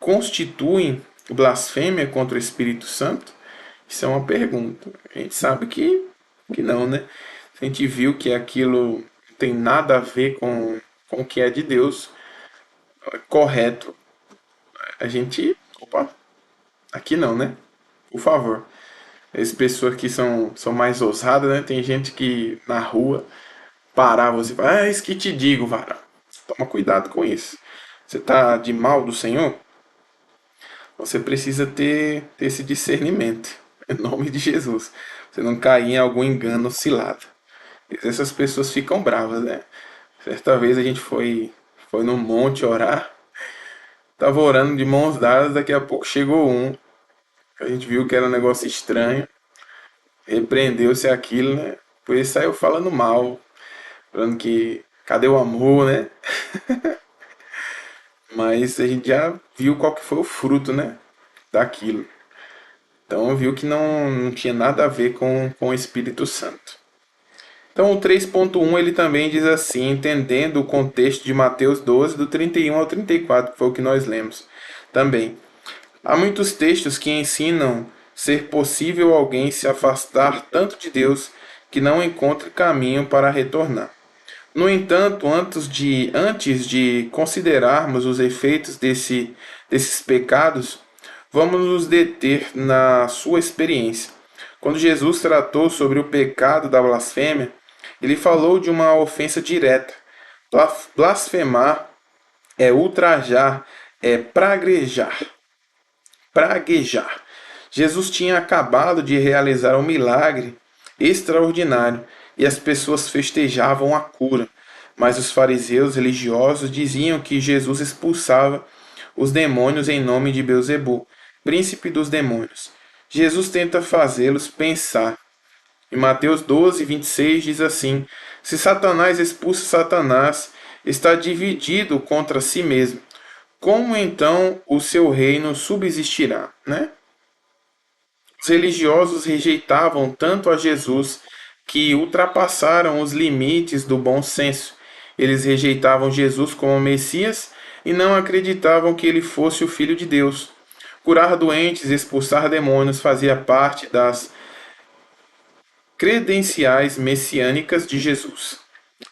constituem blasfêmia contra o Espírito Santo? Isso é uma pergunta. A gente sabe que não, né? A gente viu que aquilo não tem nada a ver com o que é de Deus, correto. A gente. Opa, aqui não, né? Por favor. As pessoas que são mais ousadas, né? Tem gente que na rua parar você e falar, isso que te digo, varão. Toma cuidado com isso. Você está de mal do Senhor? Você precisa ter esse discernimento. Em nome de Jesus. Você não cair em algum engano ou cilada. Essas pessoas ficam bravas, né? Certa vez a gente foi no monte orar. Tava orando de mãos dadas, daqui a pouco chegou um. A gente viu que era um negócio estranho. Repreendeu-se aquilo, né? Depois saiu falando mal. Falando que cadê o amor, né? Mas a gente já viu qual que foi o fruto, né? Daquilo. Então viu que não tinha nada a ver com o Espírito Santo. Então o 3.1 ele também diz assim, entendendo o contexto de Mateus 12, do 31 ao 34, que foi o que nós lemos também. Há muitos textos que ensinam ser possível alguém se afastar tanto de Deus que não encontre caminho para retornar. No entanto, antes de considerarmos os efeitos desses pecados, vamos nos deter na sua experiência. Quando Jesus tratou sobre o pecado da blasfêmia, ele falou de uma ofensa direta. Blasfemar é ultrajar, é praguejar. Praguejar. Jesus tinha acabado de realizar um milagre extraordinário e as pessoas festejavam a cura. Mas os fariseus religiosos diziam que Jesus expulsava os demônios em nome de Beelzebul, príncipe dos demônios. Jesus tenta fazê-los pensar. Em Mateus 12, 26 diz assim: Se Satanás expulsa Satanás, está dividido contra si mesmo. Como então o seu reino subsistirá, né? Os religiosos rejeitavam tanto a Jesus que ultrapassaram os limites do bom senso. Eles rejeitavam Jesus como Messias e não acreditavam que ele fosse o Filho de Deus. Curar doentes, expulsar demônios fazia parte das credenciais messiânicas de Jesus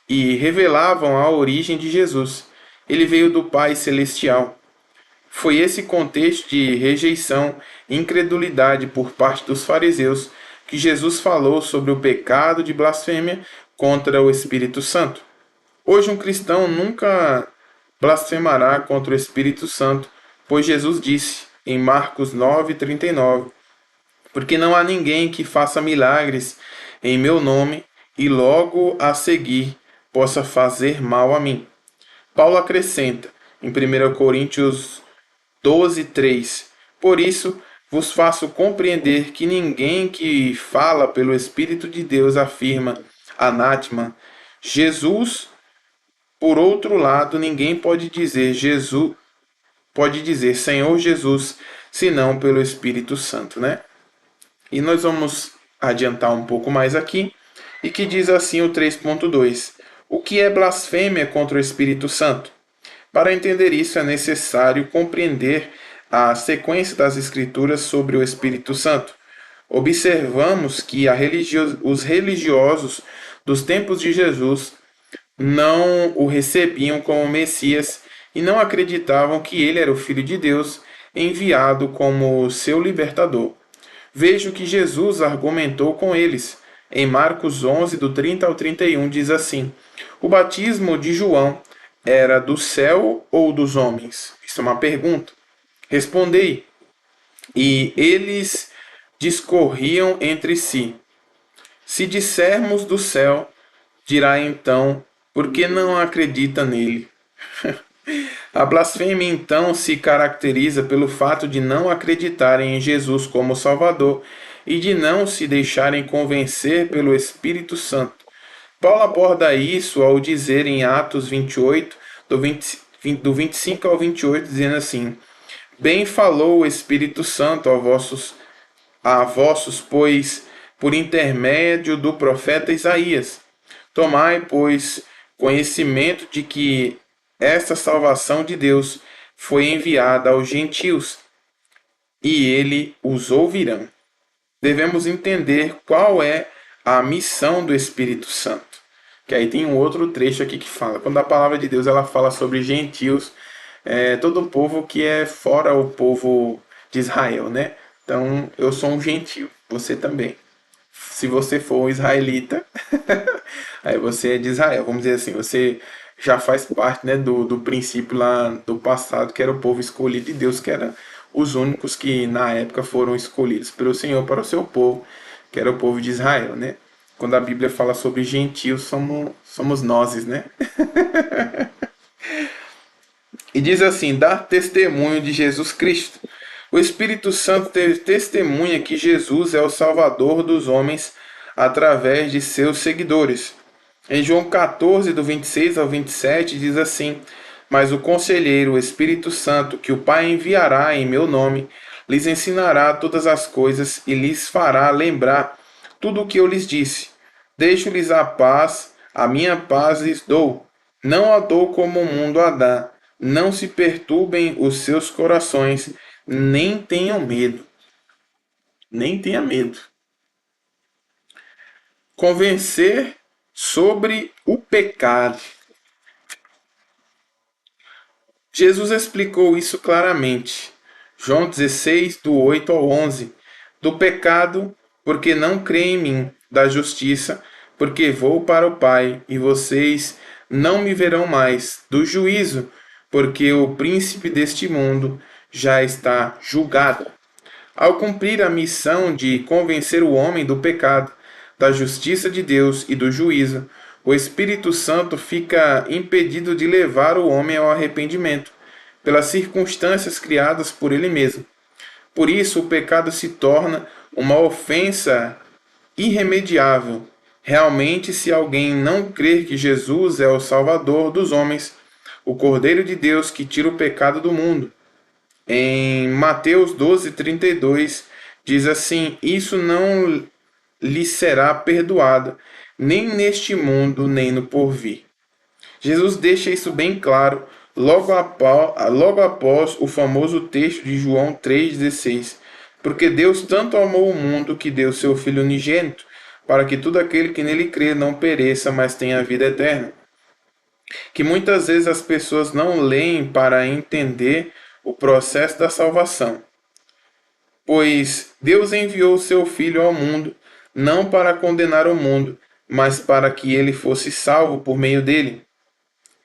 e revelavam a origem de Jesus. Ele veio do Pai Celestial. Foi esse contexto de rejeição e incredulidade por parte dos fariseus que Jesus falou sobre o pecado de blasfêmia contra o Espírito Santo. Hoje um cristão nunca blasfemará contra o Espírito Santo, pois Jesus disse em Marcos 9:39, porque não há ninguém que faça milagres em meu nome e logo a seguir possa fazer mal a mim. Paulo acrescenta em 1 Coríntios 12:3. Por isso vos faço compreender que ninguém que fala pelo Espírito de Deus afirma anátema Jesus. Por outro lado, ninguém pode dizer Senhor Jesus, senão pelo Espírito Santo, né? E nós vamos adiantar um pouco mais aqui, e que diz assim o 3.2: O que é blasfêmia contra o Espírito Santo? Para entender isso é necessário compreender a sequência das Escrituras sobre o Espírito Santo. Observamos que os religiosos dos tempos de Jesus não o recebiam como Messias e não acreditavam que ele era o Filho de Deus enviado como seu libertador. Veja o que Jesus argumentou com eles. Em Marcos 11, do 30 ao 31, diz assim: O batismo de João era do céu ou dos homens? Isso é uma pergunta. Respondei. E eles discorriam entre si. Se dissermos do céu, dirá então, por que não acredita nele? A blasfêmia então se caracteriza pelo fato de não acreditarem em Jesus como Salvador e de não se deixarem convencer pelo Espírito Santo. Paulo aborda isso ao dizer em Atos 28, do 25 ao 28, dizendo assim: Bem falou o Espírito Santo a vossos, pois, por intermédio do profeta Isaías. Tomai, pois, conhecimento de que esta salvação de Deus foi enviada aos gentios, e ele os ouvirão. Devemos entender qual é a missão do Espírito Santo. Que aí tem um outro trecho aqui que fala. Quando a palavra de Deus ela fala sobre gentios, todo o povo que é fora o povo de Israel, né? Então eu sou um gentio, você também. se você for um israelita, aí você é de Israel, vamos dizer assim, você já faz parte, né, do princípio lá do passado, que era o povo escolhido de Deus, que era os únicos que na época foram escolhidos pelo Senhor para o seu povo, que era o povo de Israel, né? Quando a Bíblia fala sobre gentios, somos nós, né? E diz assim: dar testemunho de Jesus Cristo. O Espírito Santo testemunha que Jesus é o Salvador dos homens através de seus seguidores. Em João 14, do 26 ao 27, diz assim: mas o Conselheiro, o Espírito Santo, que o Pai enviará em meu nome, lhes ensinará todas as coisas e lhes fará lembrar tudo o que eu lhes disse. Deixo-lhes a paz, a minha paz lhes dou. Não a dou como o mundo a dá. Não se perturbem os seus corações, nem tenham medo. Nem tenha medo. Convencer sobre o pecado. Jesus explicou isso claramente. João 16, do 8 ao 11. Do pecado, porque não creem em mim. Da justiça, porque vou para o Pai, e vocês não me verão mais. Do juízo, porque o príncipe deste mundo já está julgado. Ao cumprir a missão de convencer o homem do pecado, da justiça de Deus e do juízo, o Espírito Santo fica impedido de levar o homem ao arrependimento, pelas circunstâncias criadas por ele mesmo. Por isso, o pecado se torna uma ofensa irremediável. Realmente, se alguém não crer que Jesus é o Salvador dos homens, o Cordeiro de Deus que tira o pecado do mundo, em Mateus 12:32 diz assim: isso não lhe será perdoado, nem neste mundo, nem no porvir. Jesus deixa isso bem claro logo após o famoso texto de João 3,16. Porque Deus tanto amou o mundo que deu seu Filho unigênito, para que todo aquele que nele crê não pereça, mas tenha a vida eterna. Que muitas vezes as pessoas não leem para entender o processo da salvação. Pois Deus enviou seu Filho ao mundo, não para condenar o mundo, mas para que ele fosse salvo por meio dele.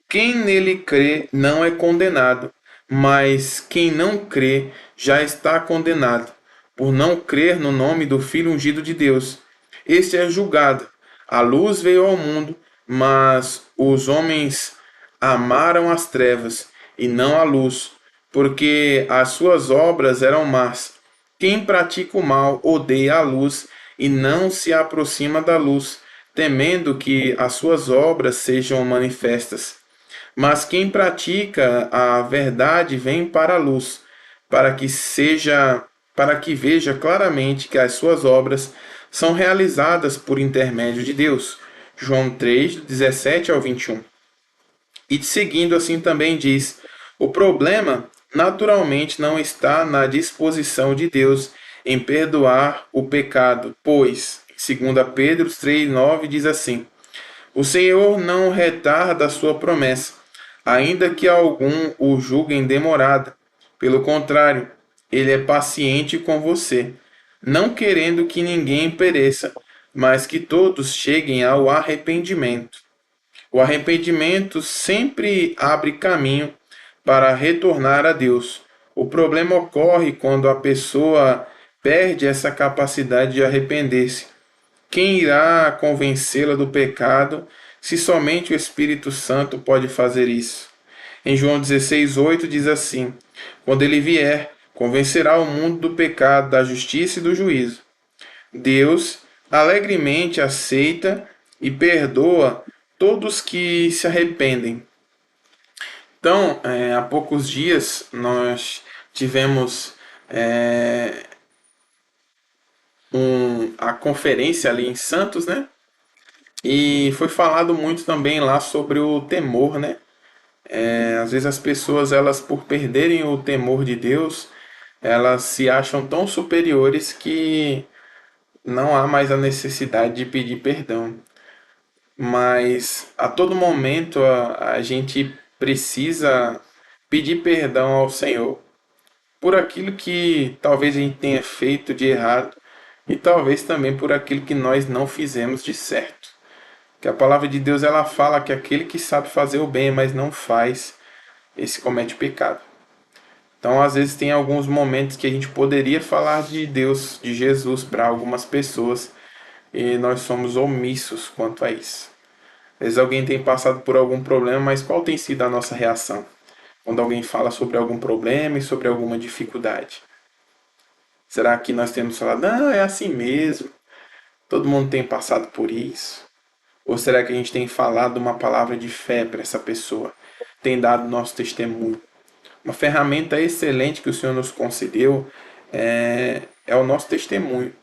Quem nele crê não é condenado, mas quem não crê já está condenado, por não crer no nome do Filho ungido de Deus. Este é julgado. A luz veio ao mundo, mas os homens amaram as trevas e não a luz, porque as suas obras eram más. Quem pratica o mal odeia a luz e não se aproxima da luz, temendo que as suas obras sejam manifestas. Mas quem pratica a verdade vem para a luz, para que veja claramente que as suas obras são realizadas por intermédio de Deus. João 3, 17 ao 21. E seguindo assim também diz: o problema naturalmente não está na disposição de Deus em perdoar o pecado, pois, 2 Pedro 3,9 diz assim: o Senhor não retarda a sua promessa, ainda que algum o julguem demorada. Pelo contrário, ele é paciente com você, não querendo que ninguém pereça, mas que todos cheguem ao arrependimento. O arrependimento sempre abre caminho para retornar a Deus. O problema ocorre quando a pessoa perde essa capacidade de arrepender-se. Quem irá convencê-la do pecado, se somente o Espírito Santo pode fazer isso? Em João 16:8 diz assim: quando ele vier, convencerá o mundo do pecado, da justiça e do juízo. Deus alegremente aceita e perdoa todos que se arrependem. Então, há poucos dias nós tivemos a conferência ali em Santos, né? E foi falado muito também lá sobre o temor, né? Às vezes as pessoas, elas por perderem o temor de Deus, elas se acham tão superiores que não há mais a necessidade de pedir perdão. Mas a todo momento a gente precisa pedir perdão ao Senhor por aquilo que talvez a gente tenha feito de errado, e talvez também por aquilo que nós não fizemos de certo. Que a palavra de Deus ela fala que aquele que sabe fazer o bem, mas não faz, esse comete pecado. Então, às vezes tem alguns momentos que a gente poderia falar de Deus, de Jesus para algumas pessoas, e nós somos omissos quanto a isso. Às vezes alguém tem passado por algum problema, mas qual tem sido a nossa reação? Quando alguém fala sobre algum problema e sobre alguma dificuldade. Será que nós temos falado, não, é assim mesmo, todo mundo tem passado por isso? Ou será que a gente tem falado uma palavra de fé para essa pessoa? Tem dado nosso testemunho? Uma ferramenta excelente que o Senhor nos concedeu é o nosso testemunho.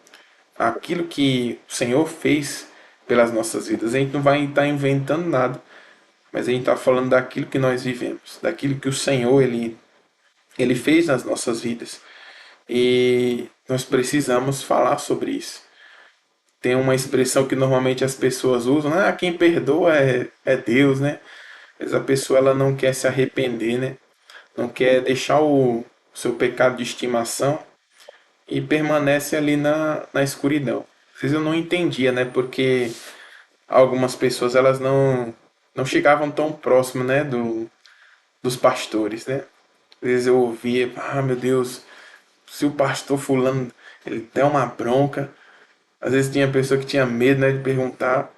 Aquilo que o Senhor fez pelas nossas vidas. A gente não vai estar inventando nada, mas a gente está falando daquilo que nós vivemos, daquilo que o Senhor ele fez nas nossas vidas. E nós precisamos falar sobre isso. Tem uma expressão que normalmente as pessoas usam, ah, quem perdoa é Deus, né? Mas a pessoa ela não quer se arrepender, né? Não quer deixar o seu pecado de estimação e permanece ali na escuridão. Às vezes eu não entendia, né? Porque algumas pessoas elas não chegavam tão próximo, né? Dos pastores, né? Às vezes eu ouvia, ah, meu Deus, se o pastor fulano ele der uma bronca, às vezes tinha pessoa que tinha medo, né, de perguntar.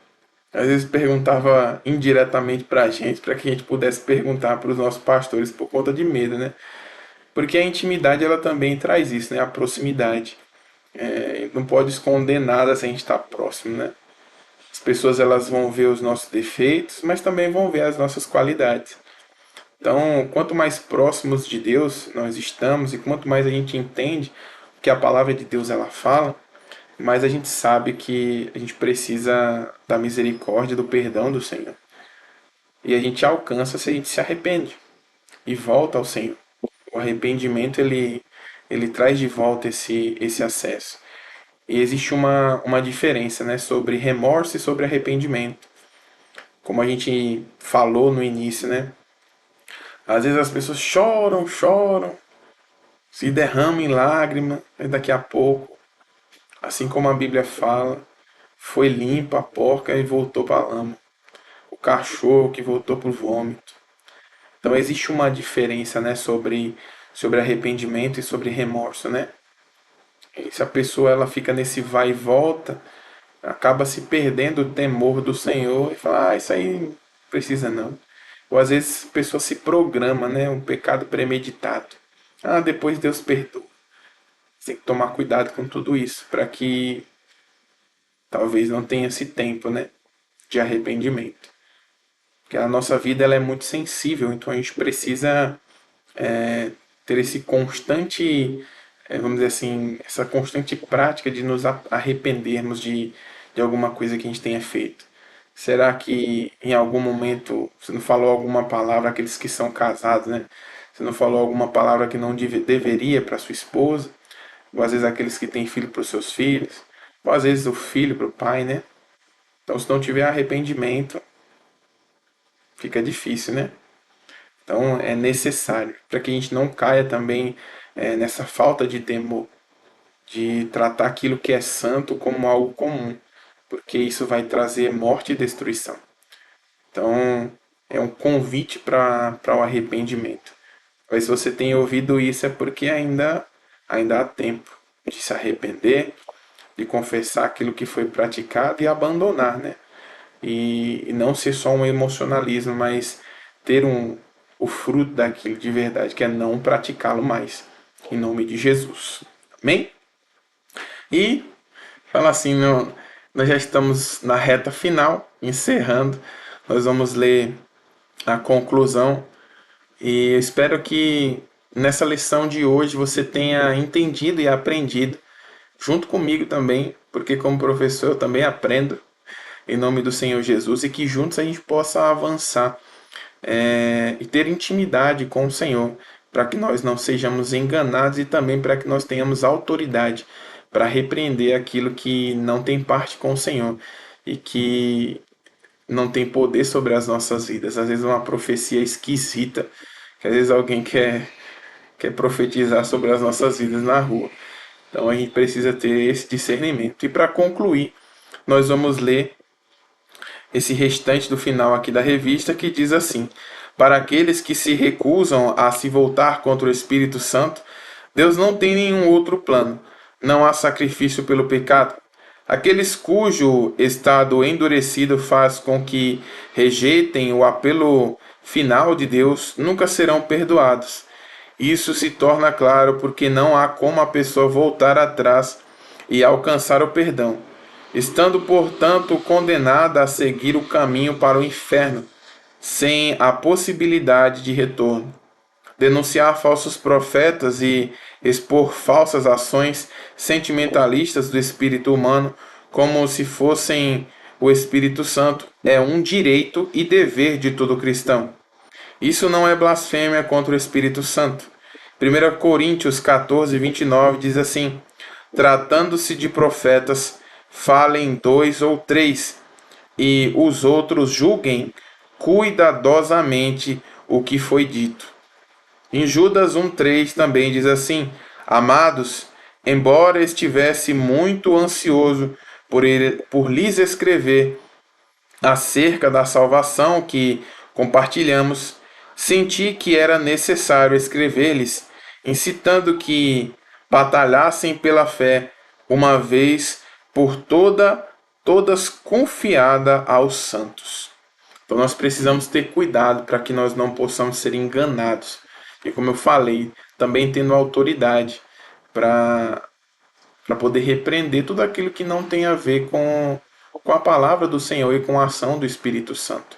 Às vezes perguntava indiretamente para a gente, para que a gente pudesse perguntar para os nossos pastores por conta de medo, né? Porque a intimidade ela também traz isso, né? A proximidade. Não pode esconder nada se a gente está próximo, né? As pessoas elas vão ver os nossos defeitos, mas também vão ver as nossas qualidades. Então, quanto mais próximos de Deus nós estamos e quanto mais a gente entende o que a palavra de Deus ela fala, mais a gente sabe que a gente precisa da misericórdia, do perdão do Senhor. E a gente alcança se a gente se arrepende e volta ao Senhor. O arrependimento ele traz de volta esse acesso. E existe uma diferença, né, sobre remorso e sobre arrependimento. Como a gente falou no início, né? Às vezes as pessoas choram, choram, se derramam em lágrimas, e daqui a pouco, assim como a Bíblia fala, foi limpa a porca e voltou para a lama. O cachorro que voltou para o vômito. Então existe uma diferença, né, sobre arrependimento e sobre remorso, né? E se a pessoa ela fica nesse vai e volta, acaba se perdendo o temor do Senhor e fala, ah, isso aí não precisa não. Ou às vezes a pessoa se programa, né? Um pecado premeditado. Ah, depois Deus perdoa. Você tem que tomar cuidado com tudo isso, para que talvez não tenha esse tempo, né? De arrependimento. Porque a nossa vida ela é muito sensível, então a gente precisa ter esse constante, vamos dizer assim, essa constante prática de nos arrependermos de alguma coisa que a gente tenha feito. Será que em algum momento você não falou alguma palavra, aqueles que são casados, né? Você não falou alguma palavra que não deveria para sua esposa? Ou às vezes aqueles que têm filho para os seus filhos? Ou às vezes o filho para o pai, né? Então se não tiver arrependimento, fica difícil, né? Então é necessário para que a gente não caia também nessa falta de temor, de tratar aquilo que é santo como algo comum, porque isso vai trazer morte e destruição. Então é um convite para o arrependimento. Mas se você tem ouvido isso é porque ainda há tempo de se arrepender, de confessar aquilo que foi praticado e abandonar, né? E não ser só um emocionalismo, mas ter o fruto daquilo de verdade, que é não praticá-lo mais. Em nome de Jesus. Amém? E, fala assim, nós já estamos na reta final, encerrando. Nós vamos ler a conclusão. E eu espero que nessa lição de hoje você tenha entendido e aprendido, junto comigo também, porque como professor eu também aprendo, em nome do Senhor Jesus, e que juntos a gente possa avançar e ter intimidade com o Senhor, para que nós não sejamos enganados e também para que nós tenhamos autoridade para repreender aquilo que não tem parte com o Senhor e que não tem poder sobre as nossas vidas. Às vezes uma profecia esquisita, que às vezes alguém quer profetizar sobre as nossas vidas na rua. Então a gente precisa ter esse discernimento. E para concluir, nós vamos ler esse restante do final aqui da revista que diz assim: para aqueles que se recusam a se voltar contra o Espírito Santo, Deus não tem nenhum outro plano. Não há sacrifício pelo pecado. Aqueles cujo estado endurecido faz com que rejeitem o apelo final de Deus nunca serão perdoados. Isso se torna claro porque não há como a pessoa voltar atrás e alcançar o perdão, estando, portanto, condenada a seguir o caminho para o inferno, sem a possibilidade de retorno. Denunciar falsos profetas e expor falsas ações sentimentalistas do espírito humano como se fossem o Espírito Santo é um direito e dever de todo cristão. Isso não é blasfêmia contra o Espírito Santo. 1 Coríntios 14, 29 diz assim: tratando-se de profetas, falem 2 ou 3, e os outros julguem cuidadosamente o que foi dito. Em Judas 1,3 também diz assim: amados, embora estivesse muito ansioso por lhes escrever acerca da salvação que compartilhamos, senti que era necessário escrever-lhes, incitando que batalhassem pela fé, uma vez por todas confiada aos santos. Então nós precisamos ter cuidado para que nós não possamos ser enganados. E como eu falei, também tendo autoridade para poder repreender tudo aquilo que não tem a ver com a palavra do Senhor e com a ação do Espírito Santo.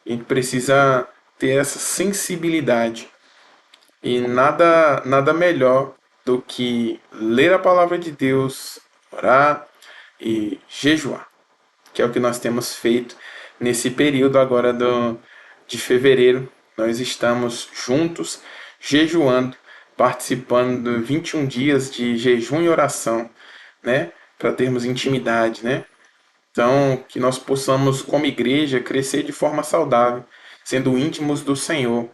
A gente precisa ter essa sensibilidade. E nada melhor do que ler a palavra de Deus, orar e jejuar, que é o que nós temos feito nesse período agora de fevereiro. Nós estamos juntos, jejuando, participando de 21 dias de jejum e oração, né? Para termos intimidade, né? Então, que nós possamos, como igreja, crescer de forma saudável, sendo íntimos do Senhor,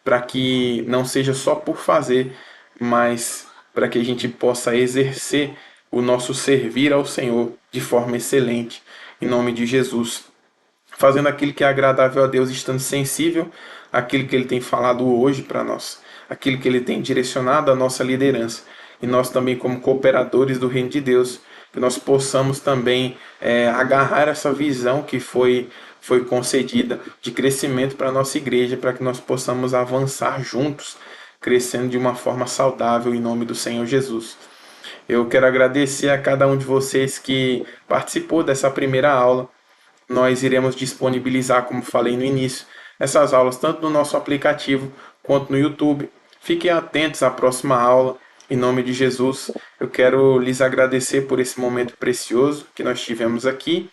para que não seja só por fazer, mas para que a gente possa exercer o nosso servir ao Senhor de forma excelente, em nome de Jesus. Fazendo aquilo que é agradável a Deus, estando sensível àquilo que Ele tem falado hoje para nós, aquilo que Ele tem direcionado à nossa liderança. E nós também, como cooperadores do Reino de Deus, que nós possamos também agarrar essa visão que foi concedida de crescimento para a nossa igreja, para que nós possamos avançar juntos, crescendo de uma forma saudável em nome do Senhor Jesus. Eu quero agradecer a cada um de vocês que participou dessa primeira aula. Nós iremos disponibilizar, como falei no início, essas aulas tanto no nosso aplicativo quanto no YouTube. Fiquem atentos à próxima aula. Em nome de Jesus, eu quero lhes agradecer por esse momento precioso que nós tivemos aqui.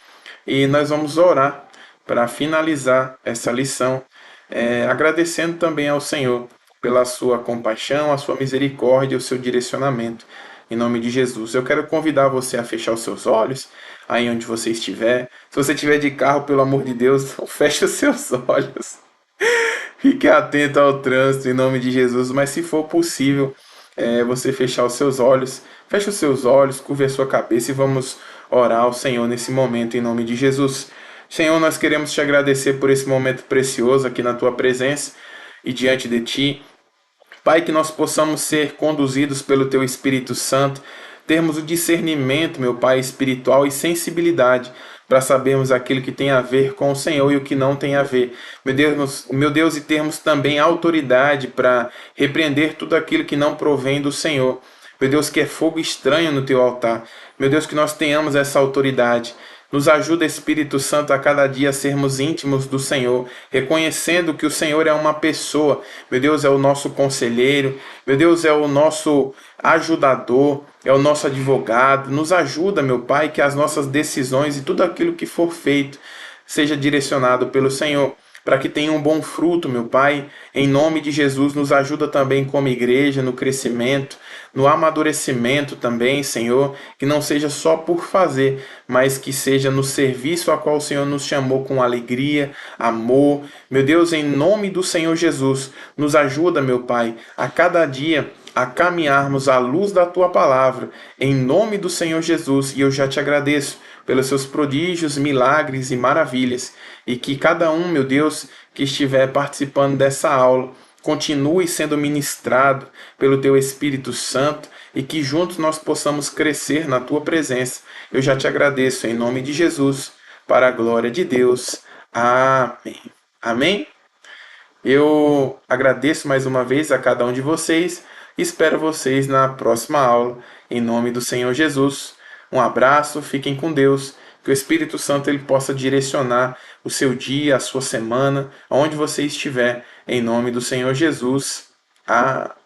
E nós vamos orar para finalizar essa lição, agradecendo também ao Senhor pela sua compaixão, a sua misericórdia e o seu direcionamento. Em nome de Jesus, eu quero convidar você a fechar os seus olhos, aí onde você estiver. Se você estiver de carro, pelo amor de Deus, feche os seus olhos. Fique atento ao trânsito, em nome de Jesus. Mas se for possível, você fechar os seus olhos, feche os seus olhos, curve a sua cabeça e vamos orar ao Senhor nesse momento, em nome de Jesus. Senhor, nós queremos te agradecer por esse momento precioso aqui na tua presença e diante de ti. Pai, que nós possamos ser conduzidos pelo Teu Espírito Santo, termos o discernimento, meu Pai, espiritual e sensibilidade para sabermos aquilo que tem a ver com o Senhor e o que não tem a ver. Meu Deus, e termos também autoridade para repreender tudo aquilo que não provém do Senhor. Meu Deus, que é fogo estranho no Teu altar. Meu Deus, que nós tenhamos essa autoridade. Nos ajuda, Espírito Santo, a cada dia a sermos íntimos do Senhor, reconhecendo que o Senhor é uma pessoa. Meu Deus, é o nosso conselheiro. Meu Deus, é o nosso ajudador, é o nosso advogado. Nos ajuda, meu Pai, que as nossas decisões e tudo aquilo que for feito seja direcionado pelo Senhor, para que tenha um bom fruto, meu Pai. Em nome de Jesus, nos ajuda também como igreja no crescimento, no amadurecimento também, Senhor, que não seja só por fazer, mas que seja no serviço a qual o Senhor nos chamou com alegria, amor. Meu Deus, em nome do Senhor Jesus, nos ajuda, meu Pai, a cada dia a caminharmos à luz da tua palavra, em nome do Senhor Jesus, e eu já te agradeço pelos seus prodígios, milagres e maravilhas, e que cada um, meu Deus, que estiver participando dessa aula, continue sendo ministrado pelo teu Espírito Santo e que juntos nós possamos crescer na tua presença. Eu já te agradeço em nome de Jesus, para a glória de Deus. Amém. Amém? Eu agradeço mais uma vez a cada um de vocês e espero vocês na próxima aula, em nome do Senhor Jesus. Um abraço, fiquem com Deus, que o Espírito Santo ele possa direcionar o seu dia, a sua semana, aonde você estiver, em nome do Senhor Jesus. Amém.